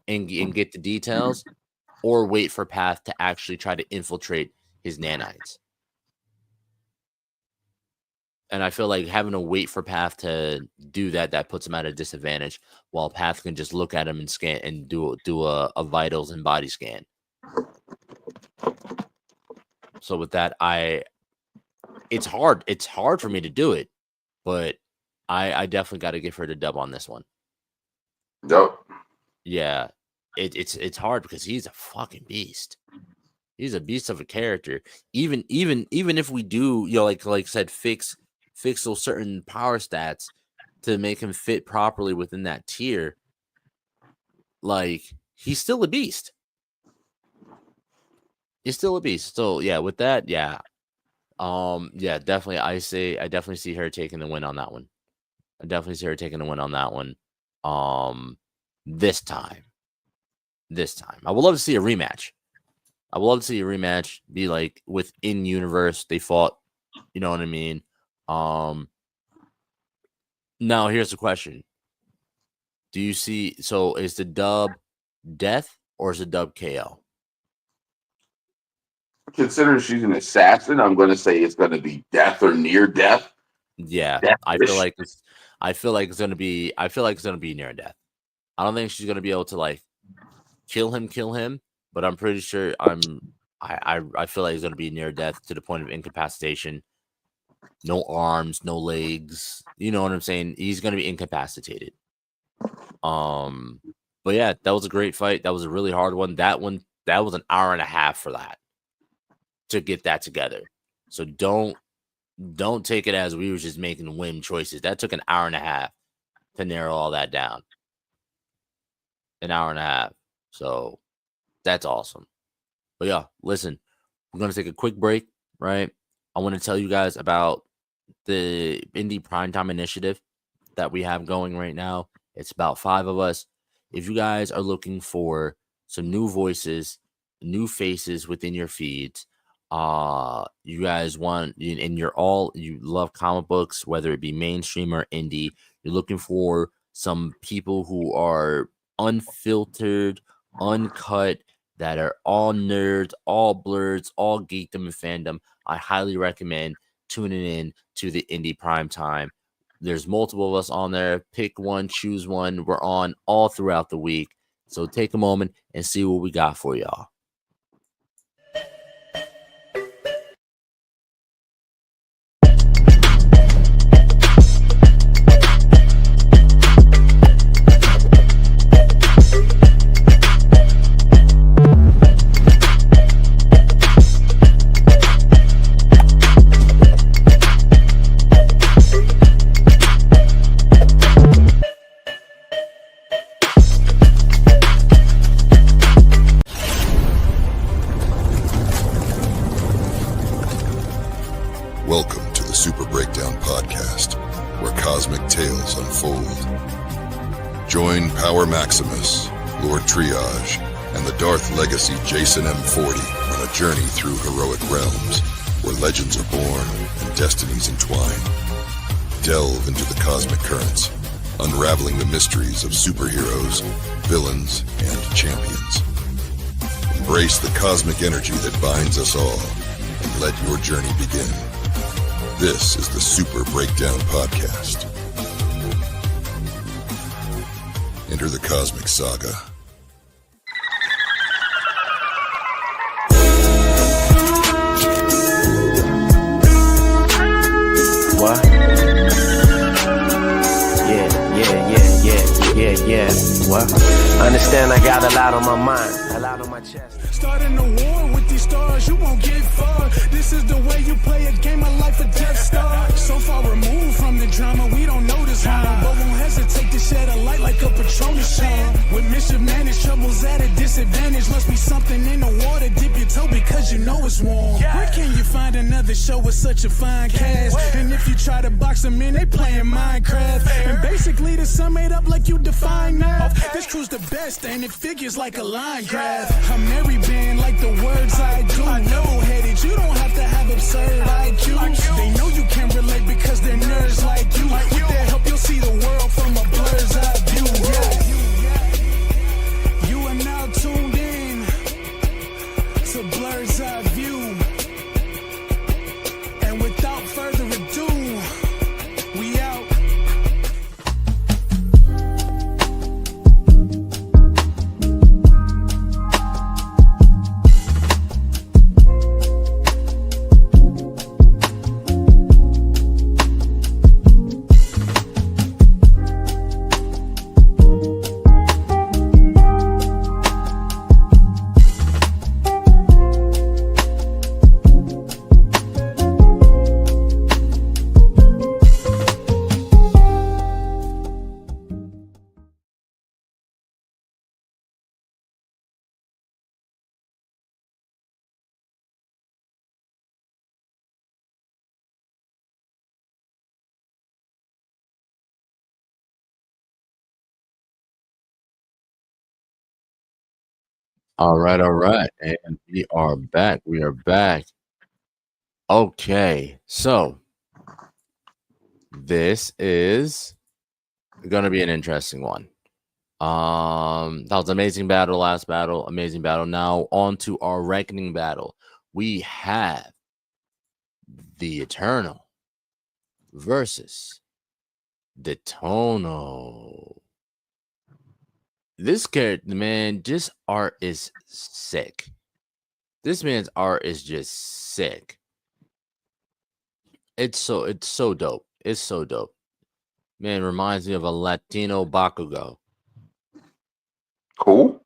and get the details, or wait for Path to actually try to infiltrate his nanites. And I feel like having to wait for Path to do that puts him at a disadvantage, while Path can just look at him and scan and do a vitals and body scan. So with that, it's hard for me to do it, but I definitely got to give her the dub on this one. Dope. Yeah, it's hard because he's a fucking beast. He's a beast of a character. Even if we do, like I said, fix those certain power stats to make him fit properly within that tier, like he's still a beast. He's still a beast. So yeah, with that, yeah. Yeah, definitely. I definitely see her taking the win on that one. This time. I would love to see a rematch. Be like within universe. They fought, you know what I mean? Now here's the question. Do you see, so is the dub death or is the dub KO? Considering she's an assassin, I'm going to say it's going to be death or near death. Yeah, I feel like it's going to be near death. I don't think she's going to be able to like kill him, but I'm pretty sure I feel like it's going to be near death to the point of incapacitation. No arms, no legs. You know what I'm saying? He's going to be incapacitated. But yeah, that was a great fight. That was a really hard one. That was an hour and a half for that to get that together. So don't take it as we were just making whim choices. That took an hour and a half to narrow all that down. An hour and a half. So that's awesome. But yeah, listen, we're going to take a quick break, right? I want to tell you guys about the Indie Primetime Initiative that we have going right now. It's about 5 of us. If you guys are looking for some new voices, new faces within your feeds, you guys want, and you love comic books, whether it be mainstream or indie, you're looking for some people who are unfiltered, uncut, that are all nerds, all blurs, all geekdom and fandom, I highly recommend tuning in to the Indie Primetime. There's multiple of us on there. Pick one, choose one. We're on all throughout the week. So take a moment and see what we got for y'all. Welcome to the Super Breakdown Podcast, where cosmic tales unfold. Join Power Maximus, Lord Triage, and the Darth Legacy Jason M40 on a journey through heroic realms where legends are born and destinies entwine. Delve into the cosmic currents, unraveling the mysteries of superheroes, villains, and champions. Embrace the cosmic energy that binds us all, and let your journey begin. This is the Super Breakdown Podcast. Enter the Cosmic Saga. What? Yeah. What? Understand I got a lot on my mind, a lot on my chest. Starting a war with these stars, you won't get far. This is the way you play a game of life, a Death Star. So far removed from the drama, we don't notice harm, but won't hesitate to shed a light like a Patronus charm. With mischief managed, troubles at a disadvantage. Must be something in the water, dip your toe because you know it's warm. Where can you find another show with such a fine cast? And if you try to box them in, they playing Minecraft. And basically the sum made up like you define now. This crew's the best and it figures like a line graph. A merry band like the words I do. Level-headed, you don't have to have absurd IQs. They know you can relate because they're nerds like you. With their help, you'll see the world from a blur's eye view. Yeah. You are now tuned in to Blur's Eye View. And without further ado, we out. All right, and we are back. Okay, so this is gonna be an interesting one. That was amazing battle, last battle, amazing battle. Now on to our reckoning battle. We have the Eternal versus Detono. This character, man, this art is sick. This man's art is just sick. It's so dope. It's so dope. Man, reminds me of a Latino Bakugo. Cool.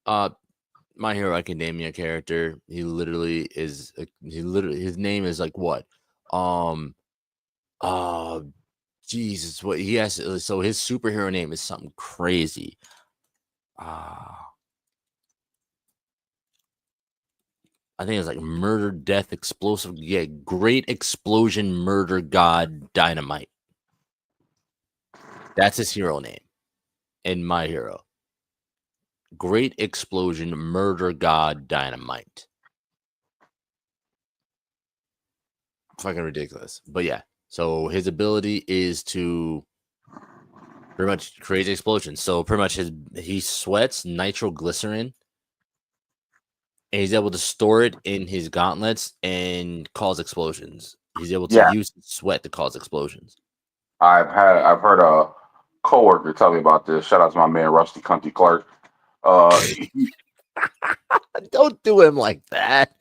My Hero Academia character. He literally is. His name is like what? Jesus, what he has. So his superhero name is something crazy. I think it's like Murder, Death, Explosive. Yeah, Great Explosion, Murder, God, Dynamite. That's his hero name in My Hero. Great Explosion, Murder, God, Dynamite. Fucking ridiculous. But yeah, so his ability is to pretty much create explosions. So pretty much he sweats nitroglycerin, and he's able to store it in his gauntlets and cause explosions. He's able to use his sweat to cause explosions. I've heard a coworker tell me about this. Shout out to my man Rusty Cunty Clark. Don't do him like that.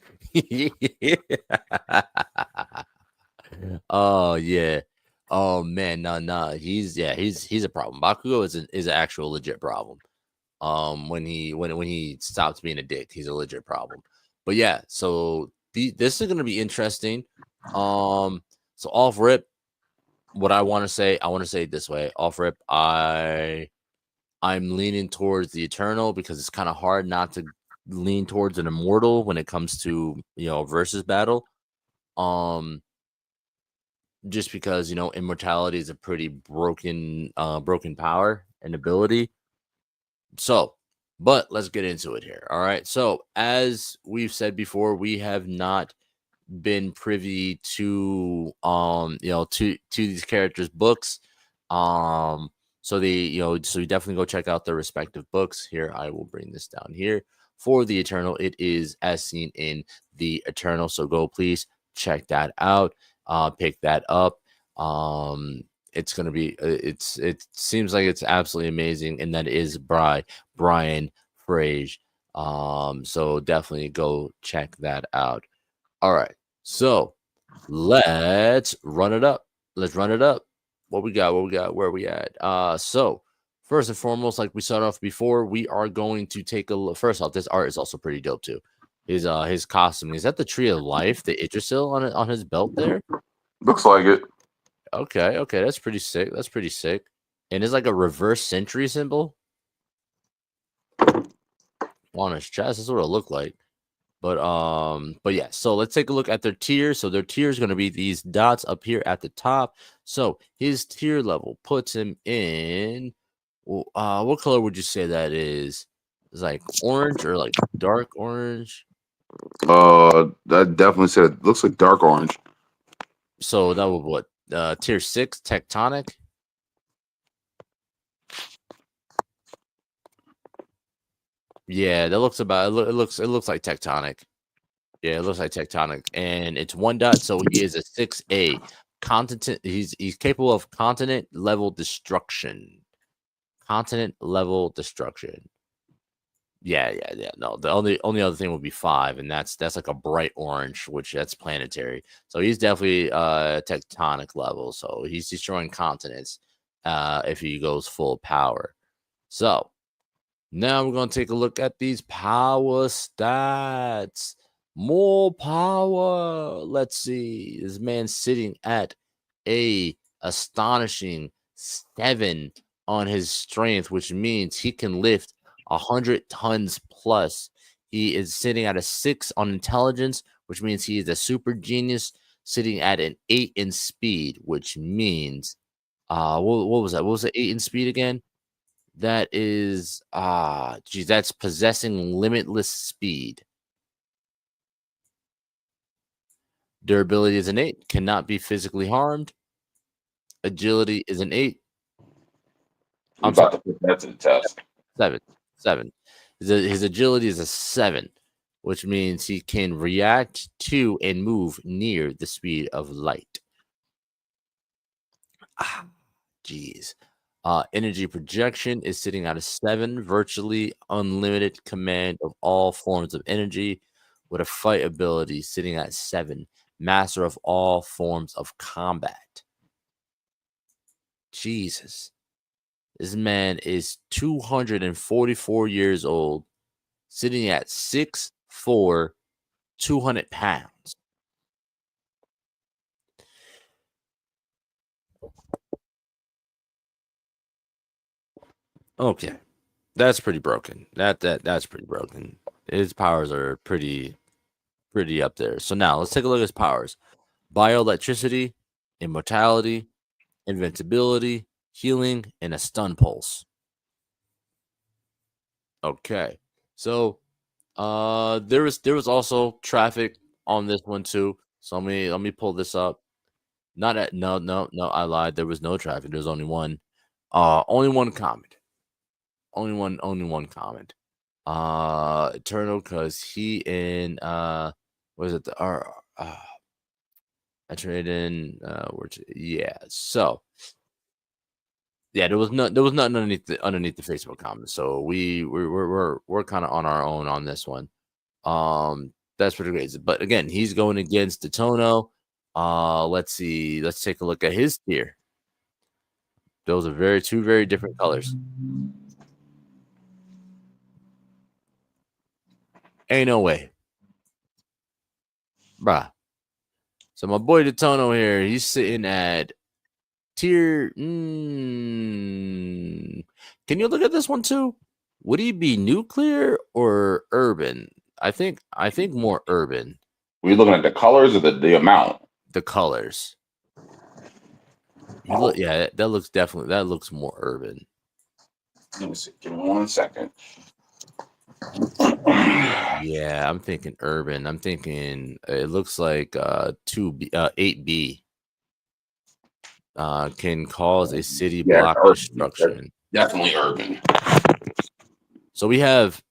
Oh yeah. Oh man, no. He's a problem. Bakugo is an actual legit problem. When he stops being a dick, he's a legit problem. But yeah, so this is gonna be interesting. So off rip, what I want to say it this way. Off rip, I'm leaning towards the Eternal because it's kind of hard not to lean towards an Immortal when it comes to versus battle. Just because immortality is a pretty broken power and ability. So, but let's get into it here. All right. So, as we've said before, we have not been privy to to these characters' books. So so you definitely go check out their respective books. Here, I will bring this down here for the Eternal. It is as seen in the Eternal. So go please check that out. Pick that up. it's gonna be it seems like it's absolutely amazing, and that is Bryan Fraze. So definitely go check that out. All right, so let's run it up. Let's run it up. What we got? What we got? Where we at? So first and foremost, like we started off before, we are going to take a look. First off, this art is also pretty dope too. His costume, is that the Tree of Life, the Yggdrasil on his belt there? Looks like it. Okay, that's pretty sick. That's pretty sick. And it's like a reverse century symbol on his chest. That's what it looked like. But yeah, so let's take a look at their tiers. So their tier is going to be these dots up here at the top. So his tier level puts him in what color would you say that is? It's like orange or like dark orange? That definitely said it looks like dark orange. So that would what? Tier 6 tectonic. Yeah, that looks about it looks like tectonic. Yeah, it looks like tectonic, and it's 1 dot, so he is a 6A. Continent, he's capable of continent level destruction. Continent level destruction. Yeah. No, the only other thing would be 5, and that's like a bright orange, which that's planetary. So he's definitely tectonic level. So he's destroying continents if he goes full power. So now we're gonna take a look at these power stats. More power. Let's see. This man's sitting at a astonishing 7 on his strength, which means he can lift 100 tons plus. He is sitting at a 6 on intelligence, which means he is a super genius, sitting at an 8 in speed, which means what was that? What was the 8 in speed again? That is that's possessing limitless speed. Durability is an 8, cannot be physically harmed. Agility is an 8. I'm about to put that to the test. 7. His agility is a 7, which means he can react to and move near the speed of light. Jeez. Energy projection is sitting at a 7, virtually unlimited command of all forms of energy, with a fight ability sitting at 7, master of all forms of combat. Jesus. This man is 244 years old, sitting at 6'4", 200 pounds. Okay, that's pretty broken. That's pretty broken. His powers are pretty up there. So now let's take a look at his powers: bioelectricity, immortality, invincibility, healing, and a stun pulse. Okay, so there was also traffic on this one too. So let me pull this up. No, I lied. There was no traffic. There's only one. Only one comment. Only one comment. Eternal, because he in what is it? I traded in yeah. So yeah, there was nothing underneath the Facebook comments. So we're kind of on our own on this one. That's pretty crazy. But again, he's going against Detono. Let's see. Let's take a look at his tier. Those are two very different colors. Ain't no way. Bruh. So my boy Detono here, he's sitting at tier. Can you look at this one too? Would he be nuclear or urban? I think more urban. Were you looking at the colors or the amount? The colors. You look, yeah, that looks more urban. Let me see. Give me 1 second. Yeah, I'm thinking urban. I'm thinking it looks like 8B can cause a city block destruction. Definitely urban. So we have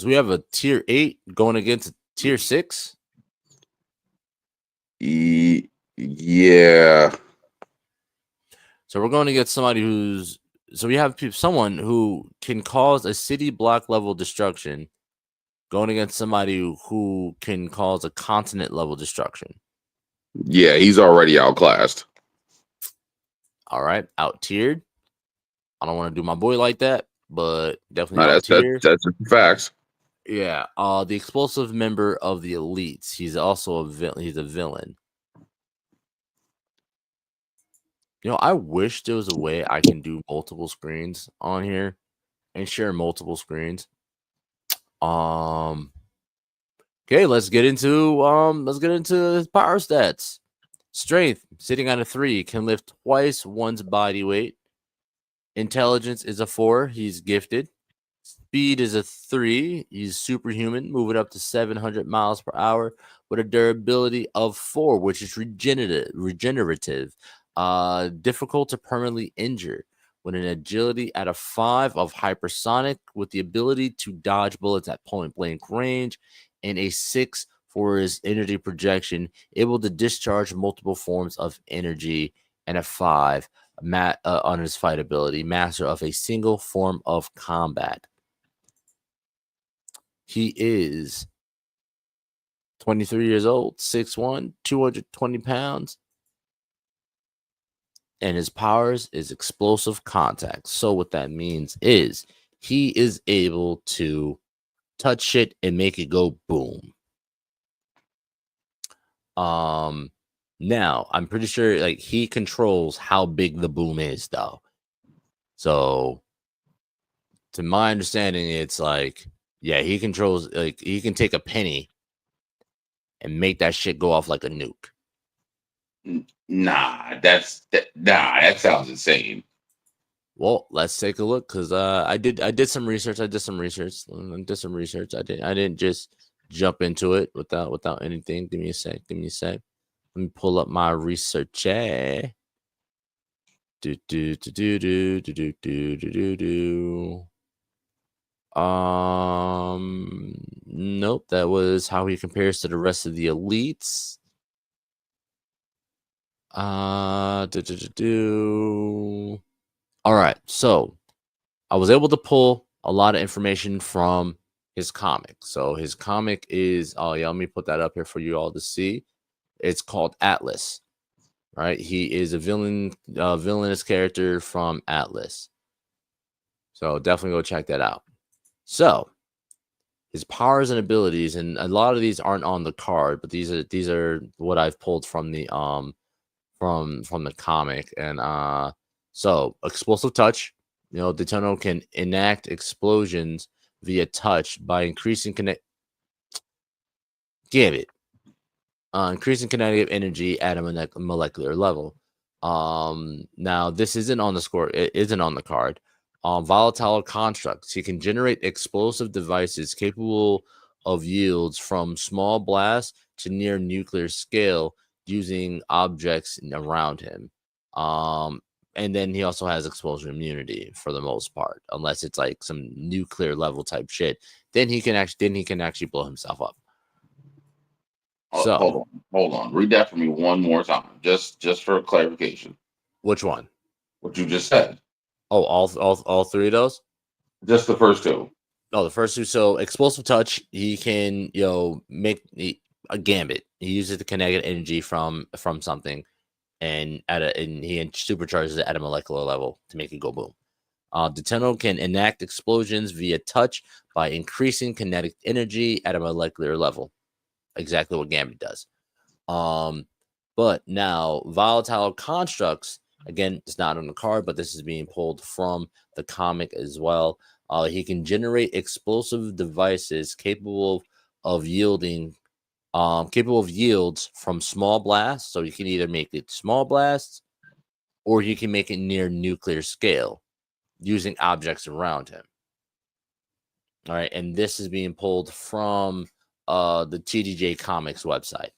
a tier 8 going against a tier 6. Yeah. So we're going to get somebody who's so we have someone who can cause a city block level destruction, going against somebody who can cause a continent level destruction. Yeah, he's already outclassed. All right, out tiered. I don't want to do my boy like that, but definitely No, out tiered. that's facts. Yeah, the explosive member of the elites. He's also a villain. He's a villain. You know, I wish there was a way I can do multiple screens on here and share multiple screens. Okay, let's get into his power stats. Strength, sitting on a 3, can lift twice one's body weight. Intelligence is a 4, he's gifted. Speed is a 3, he's superhuman, moving up to 700 miles per hour with a durability of 4, which is regenerative. Difficult to permanently injure. With an agility at a 5 of hypersonic, with the ability to dodge bullets at point blank range, and a 6 for his energy projection, able to discharge multiple forms of energy, and a 5 on his fight ability, master of a single form of combat. He is 23 years old, 6'1", 220 pounds. And his powers is explosive contact. So what that means is he is able to touch shit and make it go boom. Now I'm pretty sure like he controls how big the boom is though. So to my understanding, it's like, yeah, he controls, like he can take a penny and make that shit go off like a nuke. Nah, that sounds insane. Well, let's take a look because I did some research. I didn't just jump into it without anything. Give me a sec. Let me pull up my research. Nope, that was how he compares to the rest of the elites. All right, so I was able to pull a lot of information from his comic. So his comic is, oh yeah, let me put that up here for you all to see. It's called Atlas. Right, he is a villainous character from Atlas. So definitely go check that out. So his powers and abilities, and a lot of these aren't on the card, but these are what I've pulled from the from the comic. And so explosive touch. You know, Detono can enact explosions via touch by increasing increasing kinetic energy at a molecular level. Now this isn't on the score. It isn't on the card. Volatile constructs. He can generate explosive devices capable of yields from small blasts to near nuclear scale using objects around him. And then he also has explosion immunity for the most part, unless it's like some nuclear level type shit. Then he can actually blow himself up. So hold on. Read that for me one more time, just for clarification. Which one? What you just said. Oh, all three of those? Just the first two. No, the first two. So explosive touch, he can make a gambit. He uses the kinetic energy from something, and he supercharges it at a molecular level to make it go boom. Detono can enact explosions via touch by increasing kinetic energy at a molecular level. Exactly what Gambit does. But now volatile constructs, again, it's not on the card, but this is being pulled from the comic as well. He can generate explosive devices capable of yields from small blasts. So you can either make it small blasts, or you can make it near nuclear scale using objects around him. All right, and this is being pulled from the TDJ Comics website.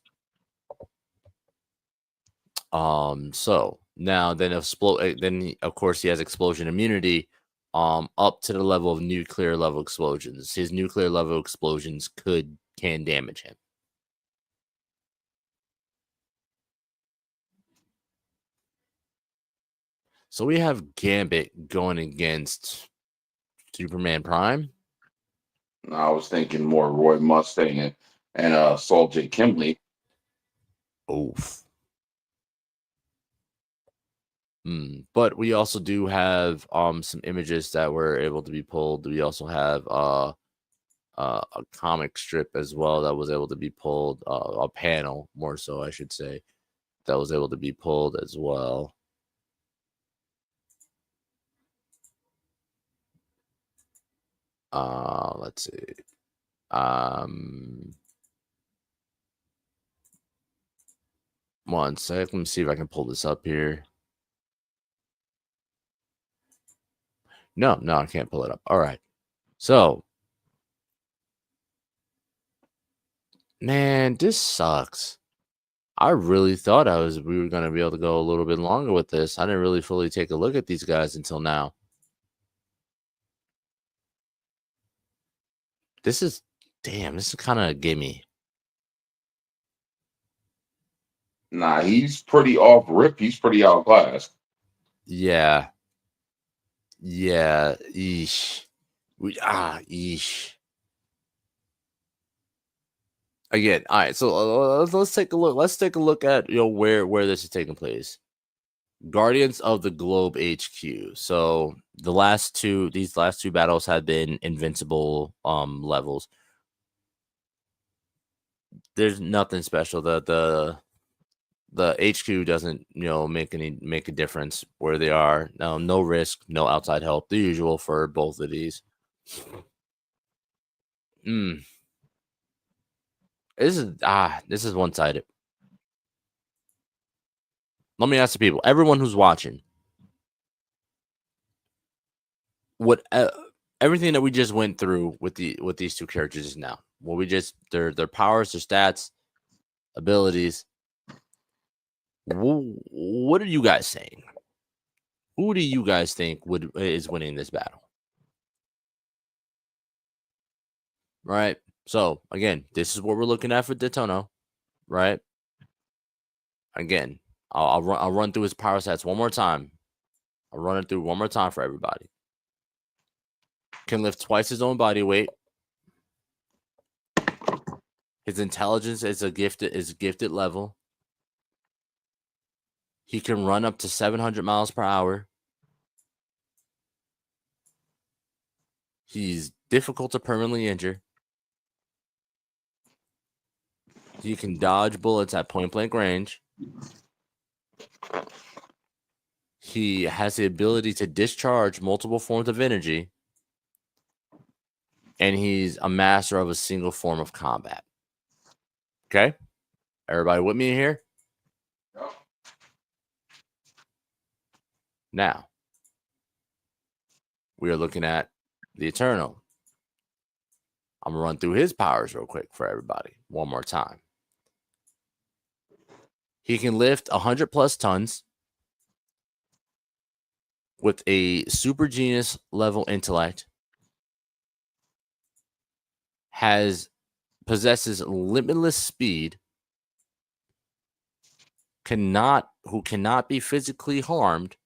So now then of course he has explosion immunity up to the level of nuclear level explosions. His nuclear level explosions can damage him. So we have Gambit going against Superman Prime. I was thinking more Roy Mustang and Saul J. Kimley. Oof. But we also do have some images that were able to be pulled. We also have a comic strip as well that was able to be pulled, a panel more so I should say, that was able to be pulled as well. Let's see. One sec. Let me see if I can pull this up here. No, I can't pull it up. All right. So, man, this sucks. I really thought we were going to be able to go a little bit longer with this. I didn't really fully take a look at these guys until now. This is kind of a gimme. Nah, he's pretty off rip. He's pretty outclassed. Yeah. Eesh. Eesh. Again, all right. So let's take a look. Let's take a look at where this is taking place. Guardians of the Globe HQ. So these last two battles have been invincible levels. There's nothing special. The HQ doesn't make a difference where they are. No risk, no outside help. The usual for both of these. This is one-sided. Let me ask the people, everyone who's watching, everything that we just went through with these two characters just now. Their powers, their stats, abilities. What are you guys saying? Who do you guys think is winning this battle? Right. So again, this is what we're looking at for Detono, right? Again, I'll run through his power stats one more time. I'll run it through one more time for everybody. Can lift twice his own body weight. His intelligence is gifted level. He can run up to 700 miles per hour. He's difficult to permanently injure. He can dodge bullets at point blank range. He has the ability to discharge multiple forms of energy. And he's a master of a single form of combat. Okay? Everybody with me here? Now, we are looking at the Eternal. I'm going to run through his powers real quick for everybody one more time. He can lift 100 plus tons with a super genius level intellect. Possesses limitless speed. Who cannot be physically harmed.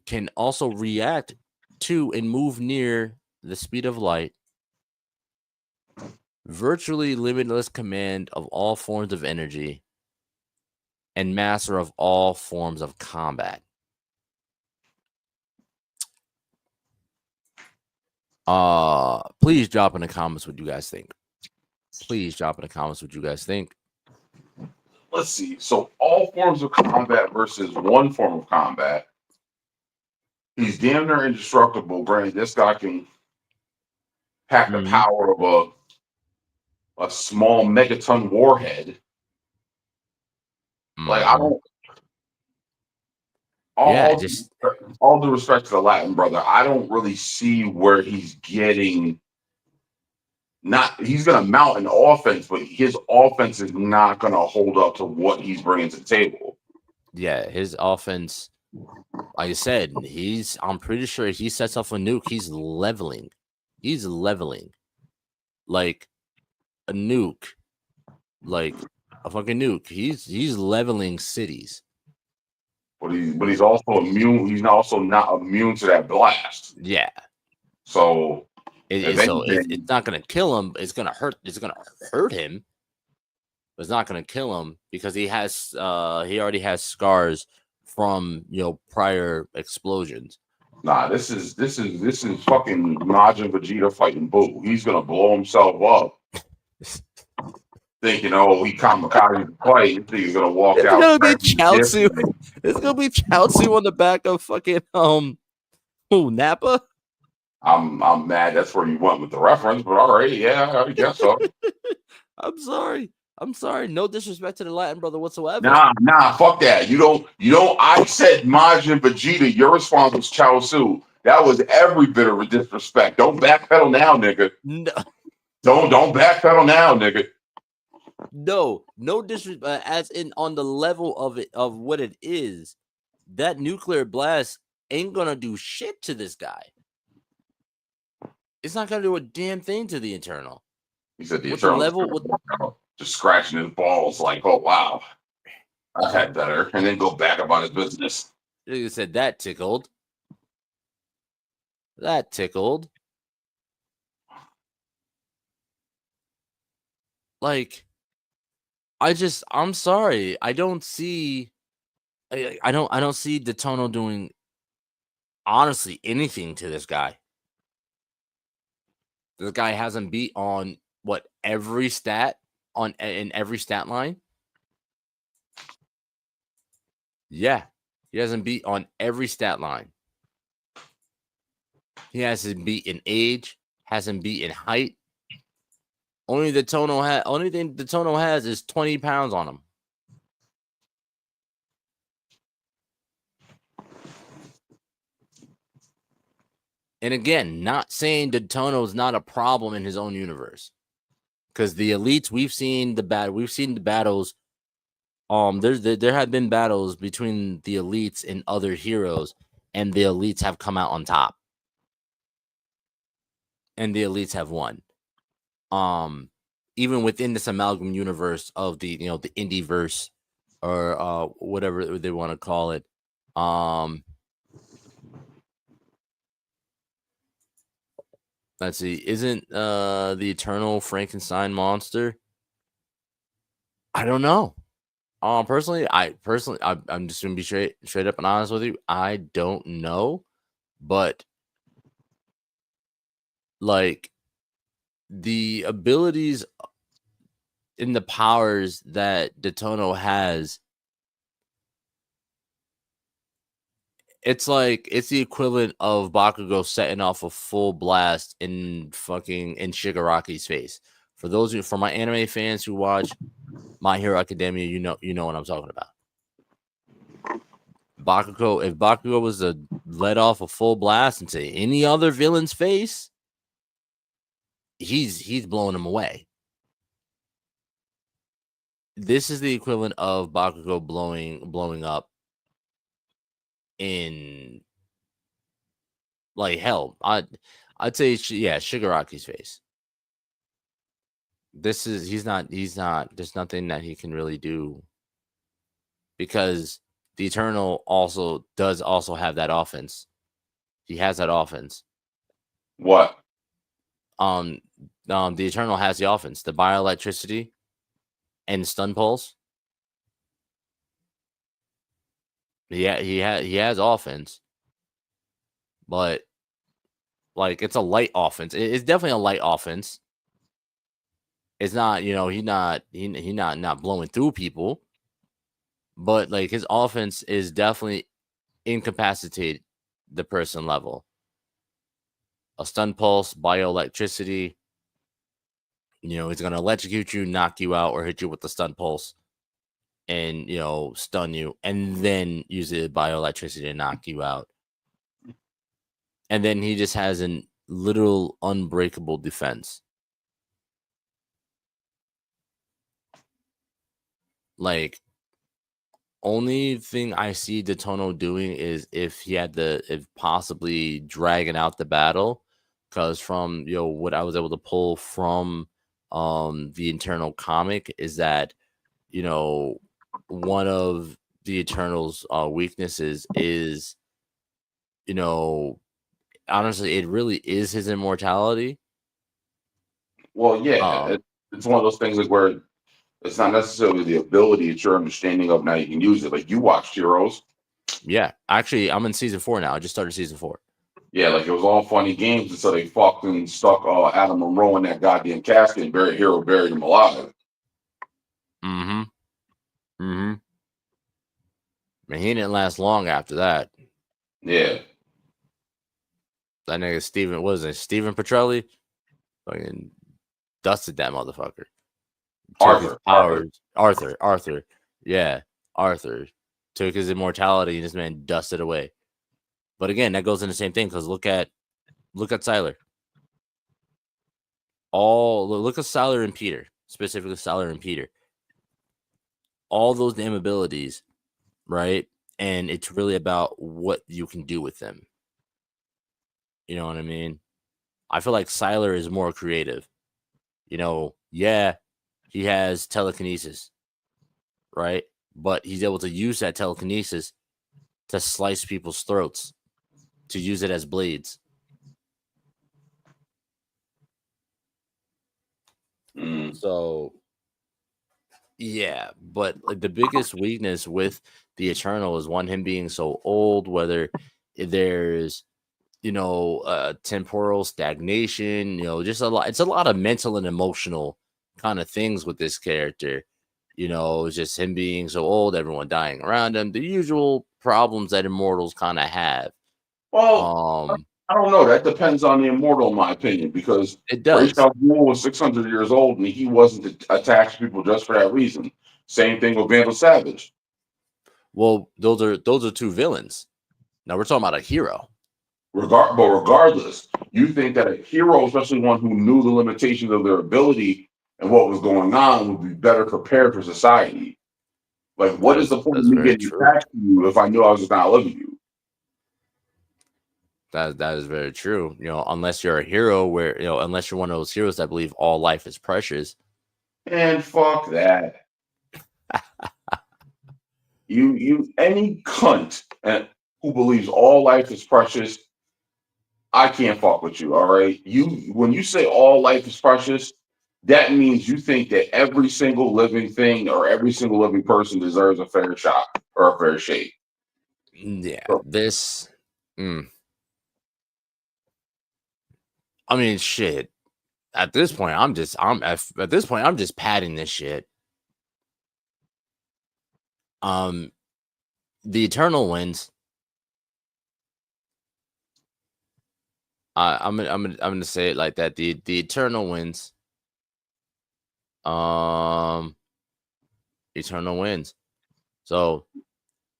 Can also react to and move near the speed of light. Virtually limitless command of all forms of energy. And master of all forms of combat. Please drop in the comments what you guys think. Let's see. So all forms of combat versus one form of combat. He's damn near indestructible, Brandon. This guy can pack the power of a small megaton warhead. Like I don't. All due respect to the Latin brother, I don't really see where he's getting. He's going to mount an offense, but his offense is not going to hold up to what he's bringing to the table. Yeah, his offense, like I said, I'm pretty sure he sets off a nuke. He's leveling. Like a nuke. Like a fucking nuke. He's leveling cities. But he's also immune. He's also not immune to that blast. Yeah. So it's not gonna kill him. It's gonna hurt him. But it's not gonna kill him because he already has scars from prior explosions. Nah, this is fucking Majin Vegeta fighting Boo. He's gonna blow himself up. Thinking, he kamikaze the fight. He's gonna walk out. It's gonna be Chaozu. It's gonna be Chaozu on the back of fucking Nappa. I'm mad. That's where you went with the reference, but all right, yeah, I guess so. I'm sorry. No disrespect to the Latin brother whatsoever. Nah, fuck that. You don't. I said Majin Vegeta. Your response was Chaozu. That was every bit of a disrespect. Don't backpedal now, nigga. No. Don't backpedal now, nigga. No disrespect. As in on the level of what it is, that nuclear blast ain't gonna do shit to this guy. It's not gonna do a damn thing to the Eternal. He said the Eternal just scratching his balls like, oh wow, I've had better, and then go back about his business. He said that tickled. That tickled. Like, I'm sorry. I don't see Detono doing honestly anything to this guy. This guy hasn't beat on every stat in every stat line. Yeah, he hasn't beat on every stat line. He hasn't beat in age, hasn't beat in height. Only thing Detono has is 20 pounds on him. And again, not saying Detono is not a problem in his own universe, because the elites we've seen the battles. There have been battles between the elites and other heroes, and the elites have come out on top, and the elites have won. Even within this amalgam universe of the the indieverse or whatever they want to call it. Let's see. Isn't the Eternal Frankenstein monster? I don't know. Personally, I'm just gonna be straight up and honest with you. I don't know, but like the abilities and the powers that Detono has, it's the equivalent of Bakugo setting off a full blast in Shigaraki's face. For my anime fans who watch My Hero Academia, you know what I'm talking about. If Bakugo was to let off a full blast into any other villain's face, he's blowing him away. This is the equivalent of Bakugo blowing up in hell. I'd say Shigaraki's face. He's not there's nothing that he can really do, because the Eternal does have that offense. He has that offense. What? The Eternal has the offense, the bioelectricity and stun pulse. Yeah, he has offense, but it's a light offense. It's definitely a light offense. It's not, he's not blowing through people, but his offense is definitely incapacitate the person level. A stun pulse, bioelectricity. He's gonna electrocute you, knock you out, or hit you with the stun pulse, and stun you, and then use the bioelectricity to knock you out. And then he just has a literal unbreakable defense. Only thing I see Detono doing is if possibly dragging out the battle, because from what I was able to pull from the internal comic is that you know, one of the Eternal's weaknesses is, you know, honestly, it really is his immortality. Well, yeah, it's one of those things like where it's not necessarily the ability; it's your understanding of now you can use it. Like you watched Heroes. Yeah, actually, I'm in season 4 now. I just started season 4. Yeah, like it was all funny games until they fucking stuck Adam Monroe in that goddamn casket and buried him alive. Mm-hmm. Mm-hmm. Man, he didn't last long after that. Yeah. That nigga Steven, what is it? Steven Petrelli? Fucking dusted that motherfucker. Took his powers. Arthur. Yeah, Arthur. Took his immortality and this man dusted away. But again, that goes in the same thing because look at Sylar. Look at Sylar and Peter, specifically Sylar and Peter. All those damn abilities, right? And it's really about what you can do with them. You know what I mean? I feel like Sylar is more creative. You know, yeah, he has telekinesis, right? But he's able to use that telekinesis to slice people's throats, to use it as blades. So, yeah, but like the biggest weakness with the Eternal is him being so old, whether there's, you know, temporal stagnation, you know, just a lot. It's a lot of mental and emotional kind of things with this character. You know, it's just him being so old, everyone dying around him, the usual problems that immortals kind of have. Well, I don't know. That depends on the immortal, in my opinion, because it does. Ra's al Ghul was 600 years old, and he wasn't attached to people just for that reason. Same thing with Vandal Savage. Well, those are two villains. Now we're talking about a hero. But regardless, you think that a hero, especially one who knew the limitations of their ability and what was going on, would be better prepared for society. Like, what is the point of me getting attached to you if I knew I was just not loving you? That is very true. You know, unless you're a hero, unless you're one of those heroes that believe all life is precious. And fuck that. you any cunt who believes all life is precious, I can't fuck with you. All right. When you say all life is precious, that means you think that every single living thing or every single living person deserves a fair shot or a fair shake. Yeah. I mean, shit. At this point, I'm just padding this shit. The Eternal wins. I'm gonna say it like that. The Eternal wins. Eternal wins. So,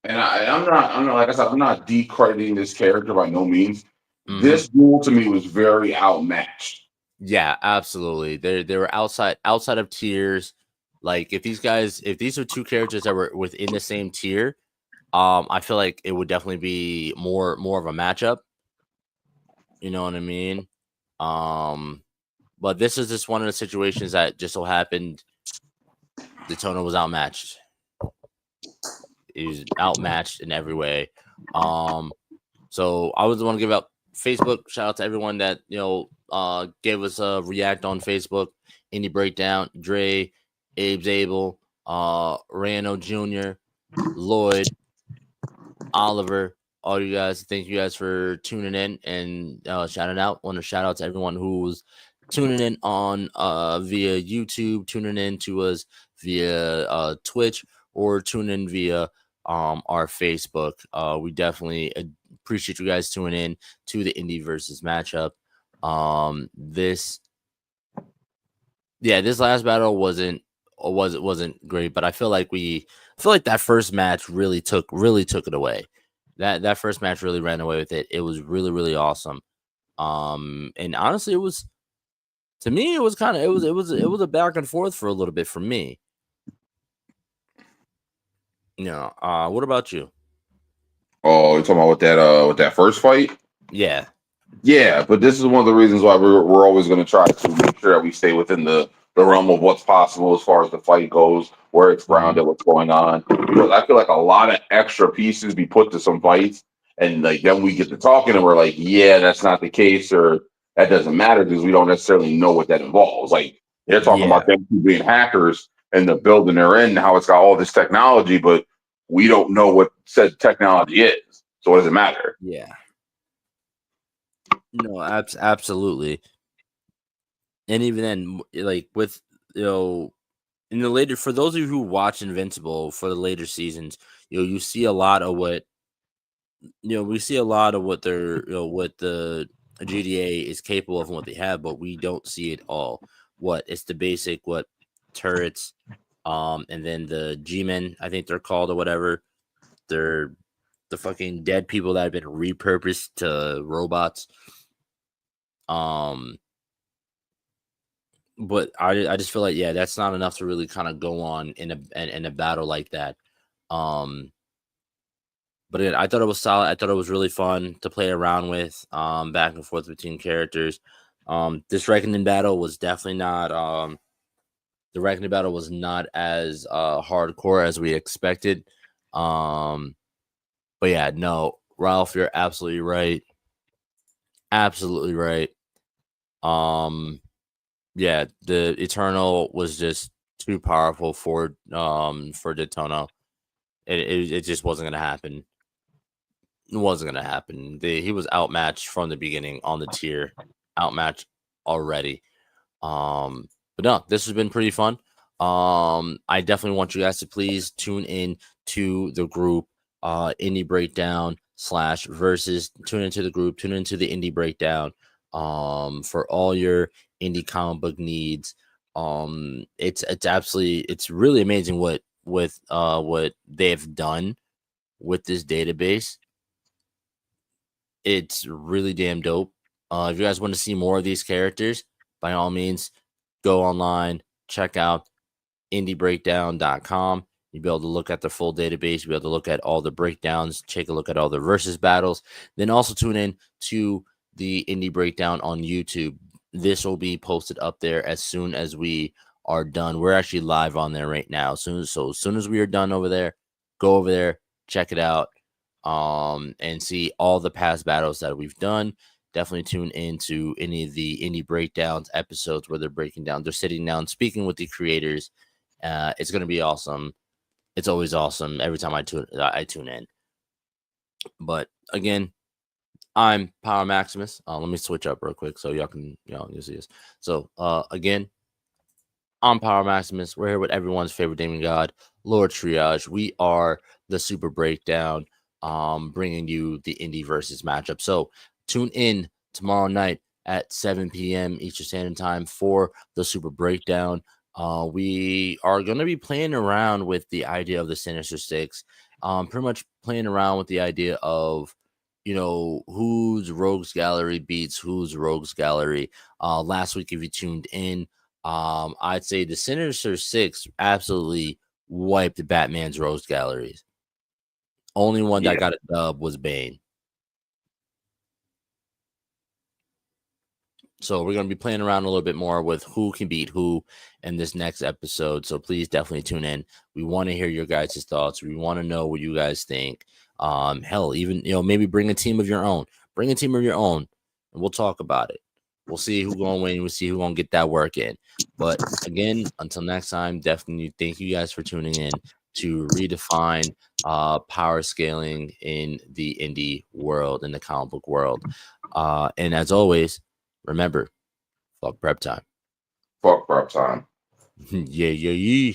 and I'm not like I said, I'm not decrediting this character by no means. Mm-hmm. This duel to me was very outmatched. Yeah, absolutely. They were outside of tiers. Like if these are two characters that were within the same tier, I feel like it would definitely be more of a matchup. You know what I mean? But this is just one of the situations that just so happened Detono was outmatched. He was outmatched in every way. So I would want to give up Facebook. Shout out to everyone that gave us a react on Facebook. Indie Breakdown, Dre, Abe Zabel, Rano Jr., Lloyd, Oliver, all you guys. Thank you guys for tuning in and shouting out. Want to shout out to everyone who's tuning in on via YouTube, tuning in to us via Twitch, or tune in via our Facebook. We definitely appreciate you guys tuning in to the Idolverse Match-Up. This last battle wasn't great, but I feel like that first match really took it away. That first match really ran away with it. It was really, really awesome. And honestly, it was, to me, it was a back and forth for a little bit for me. What about you? Oh, you're talking about with that first fight? Yeah, but this is one of the reasons why we're always going to try to make sure that we stay within the the realm of what's possible as far as the fight goes, where it's grounded, what's going on. Because I feel like a lot of extra pieces be put to some fights, and like then we get to talking and we're like, yeah, that's not the case, or that doesn't matter because we don't necessarily know what that involves. Like they're talking about them being hackers and the building they're in, how it's got all this technology, but we don't know what said technology is. So what does it matter? Yeah. No, absolutely. And even then, like with, you know, in the later, for those of you who watch Invincible for the later seasons, you know, you see a lot of what, you know, we see a lot of what they're, you know, what the GDA is capable of and what they have, but we don't see it all. What it's the basic, what turrets, and then the G-men, I think they're called or whatever. They're the fucking dead people that have been repurposed to robots. But I just feel like, yeah, that's not enough to really kind of go on in a battle like that. But again, I thought it was solid. I thought it was really fun to play around with, back and forth between characters. This Reckoning battle was definitely not, the Reckoning battle was not as hardcore as we expected. But yeah, no, Ralph, you're absolutely right. Absolutely right. Yeah, the Eternal was just too powerful for Detono. It just wasn't gonna happen. It wasn't gonna happen. He was outmatched from the beginning on the tier, outmatched already. But no, this has been pretty fun. I definitely want you guys to please tune in to the group, Indie Breakdown /versus. Tune into the group, tune into the Indie Breakdown, for all your indie comic book needs. It's really amazing what they've done with this database. It's really damn dope. If you guys want to see more of these characters, by all means, go online, check out indiebreakdown.com. You'll be able to look at the full database. You'll be able to look at all the breakdowns, take a look at all the versus battles. Then also tune in to the Indie Breakdown on YouTube. This will be posted up there as soon as we are done. We're actually live on there right now. So as soon as we are done over there, go over there, check it out, and see all the past battles that we've done. Definitely tune into any of the Indie Breakdowns episodes where they're breaking down. They're sitting down, speaking with the creators. It's going to be awesome. It's always awesome every time I tune in. But again, I'm Power Maximus. Let me switch up real quick so y'all can, you'll see this. So again, I'm Power Maximus. We're here with everyone's favorite demon god, Lord Triage. We are the Super Breakdown, bringing you the Indie versus matchup. So tune in tomorrow night at 7 p.m. Eastern Standard Time for the Super Breakdown. We are going to be playing around with the idea of the Sinister Six, pretty much playing around with the idea of, whose Rogues Gallery beats whose Rogues Gallery. Last week, if you tuned in, I'd say the Sinister Six absolutely wiped Batman's Rogues Galleries. Only one that got a dub was Bane. So we're going to be playing around a little bit more with who can beat who in this next episode. So please definitely tune in. We want to hear your guys' thoughts. We want to know what you guys think. Hell, even, maybe bring a team of your own. Bring a team of your own, and we'll talk about it. We'll see who's going to win. We'll see who's going to get that work in. But again, until next time, definitely thank you guys for tuning in to redefine power scaling in the indie world, in the comic book world. And as always, remember, fuck prep time. Fuck prep time. Yeah. Yeah.